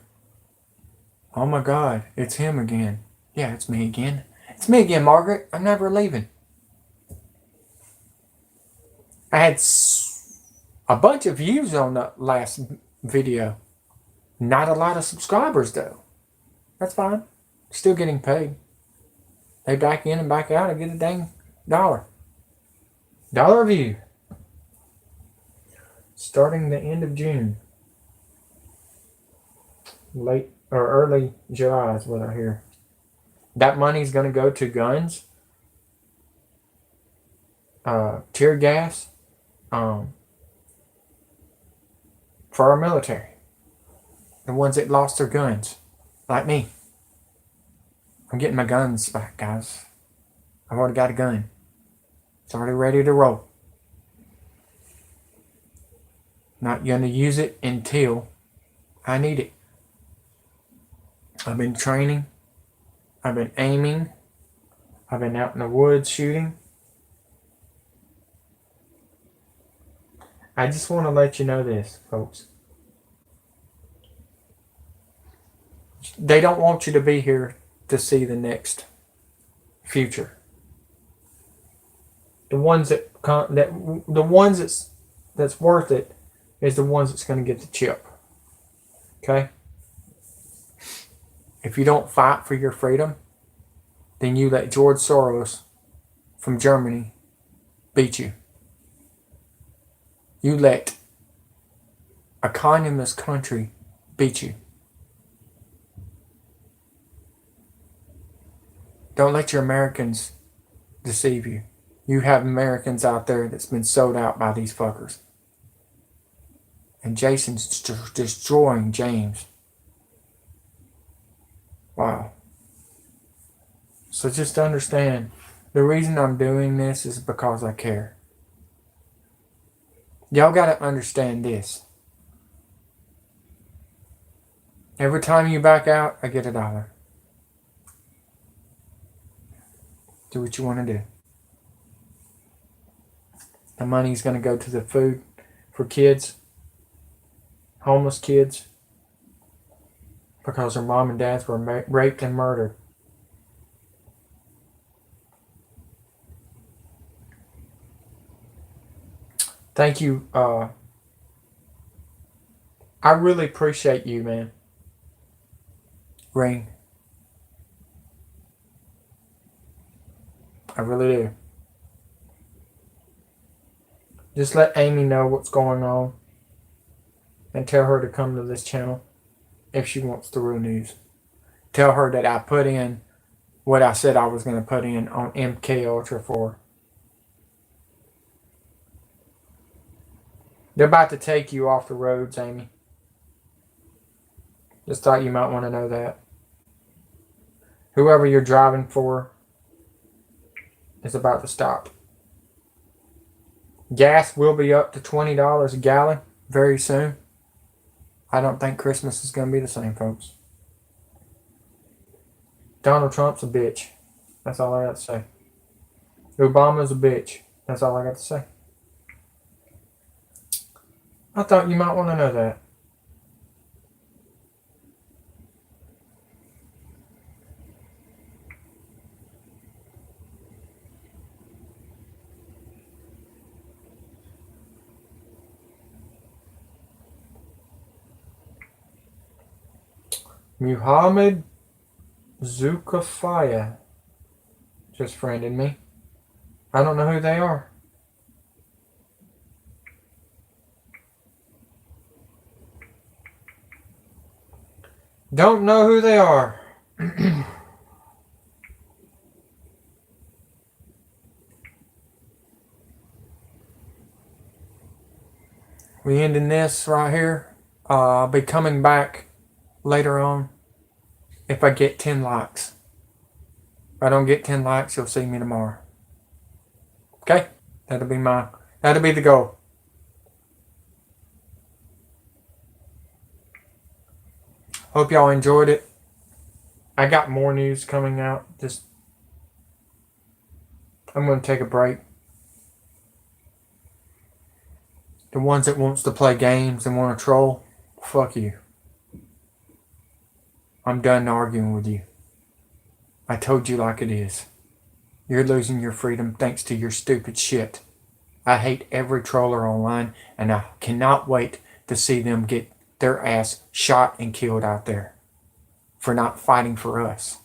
oh my God, it's him again. Yeah, it's me again. It's me again, Margaret. I'm never leaving. I had a bunch of views on the last video. Not a lot of subscribers, though. That's fine. Still getting paid. They back in and back out and get a dang $1. $1 a view. Starting the end of June. Late or early July is what I hear. That money's going to go to guns, tear gas, for our military. The ones that lost their guns. Like me. I'm getting my guns back, guys. I've already got a gun. It's already ready to roll. Not going to use it until I need it. I've been training. I've been aiming. I've been out in the woods shooting. I just want to let you know this, folks. They don't want you to be here to see the next future. The ones that's worth it is the ones that's going to get the chip. Okay? If you don't fight for your freedom, then you let George Soros from Germany beat you. You let a communist country beat you. Don't let your Americans deceive you. You have Americans out there that's been sold out by these fuckers. And Jason's destroying James. Wow. So just understand, the reason I'm doing this is because I care. Y'all got to understand this. Every time you back out, I get $1. Do what you want to do. The money's going to go to the food for kids, homeless kids, because their mom and dads were raped and murdered. Thank you. I really appreciate you, man. Ring. I really do. Just let Amy know what's going on and tell her to come to this channel if she wants the real news. Tell her that I put in what I said I was going to put in on MK Ultra 4. They're about to take you off the roads, Amy. Just thought you might want to know that. Whoever you're driving for is about to stop. Gas will be up to $20 a gallon very soon. I don't think Christmas is going to be the same, folks. Donald Trump's a bitch. That's all I got to say. Obama's a bitch. That's all I got to say. I thought you might want to know that. Muhammad Zulkifaya just friended me. I don't know who they are. Don't know who they are. We ending this right here. I'll be coming back later on if I get 10 likes. If I don't get 10 likes, you'll see me tomorrow. Okay? That'll be the goal. Hope y'all enjoyed it. I got more news coming out. I'm going to take a break. The ones that wants to play games and want to troll, fuck you. I'm done arguing with you. I told you like it is. You're losing your freedom thanks to your stupid shit. I hate every troller online, and I cannot wait to see them get their ass shot and killed out there for not fighting for us.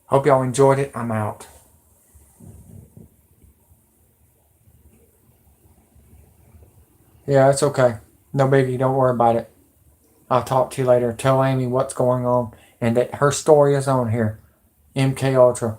Hope y'all enjoyed it. I'm out. Yeah, it's okay. No biggie. Don't worry about it. I'll talk to you later. Tell Amy what's going on and that her story is on here. MK Ultra.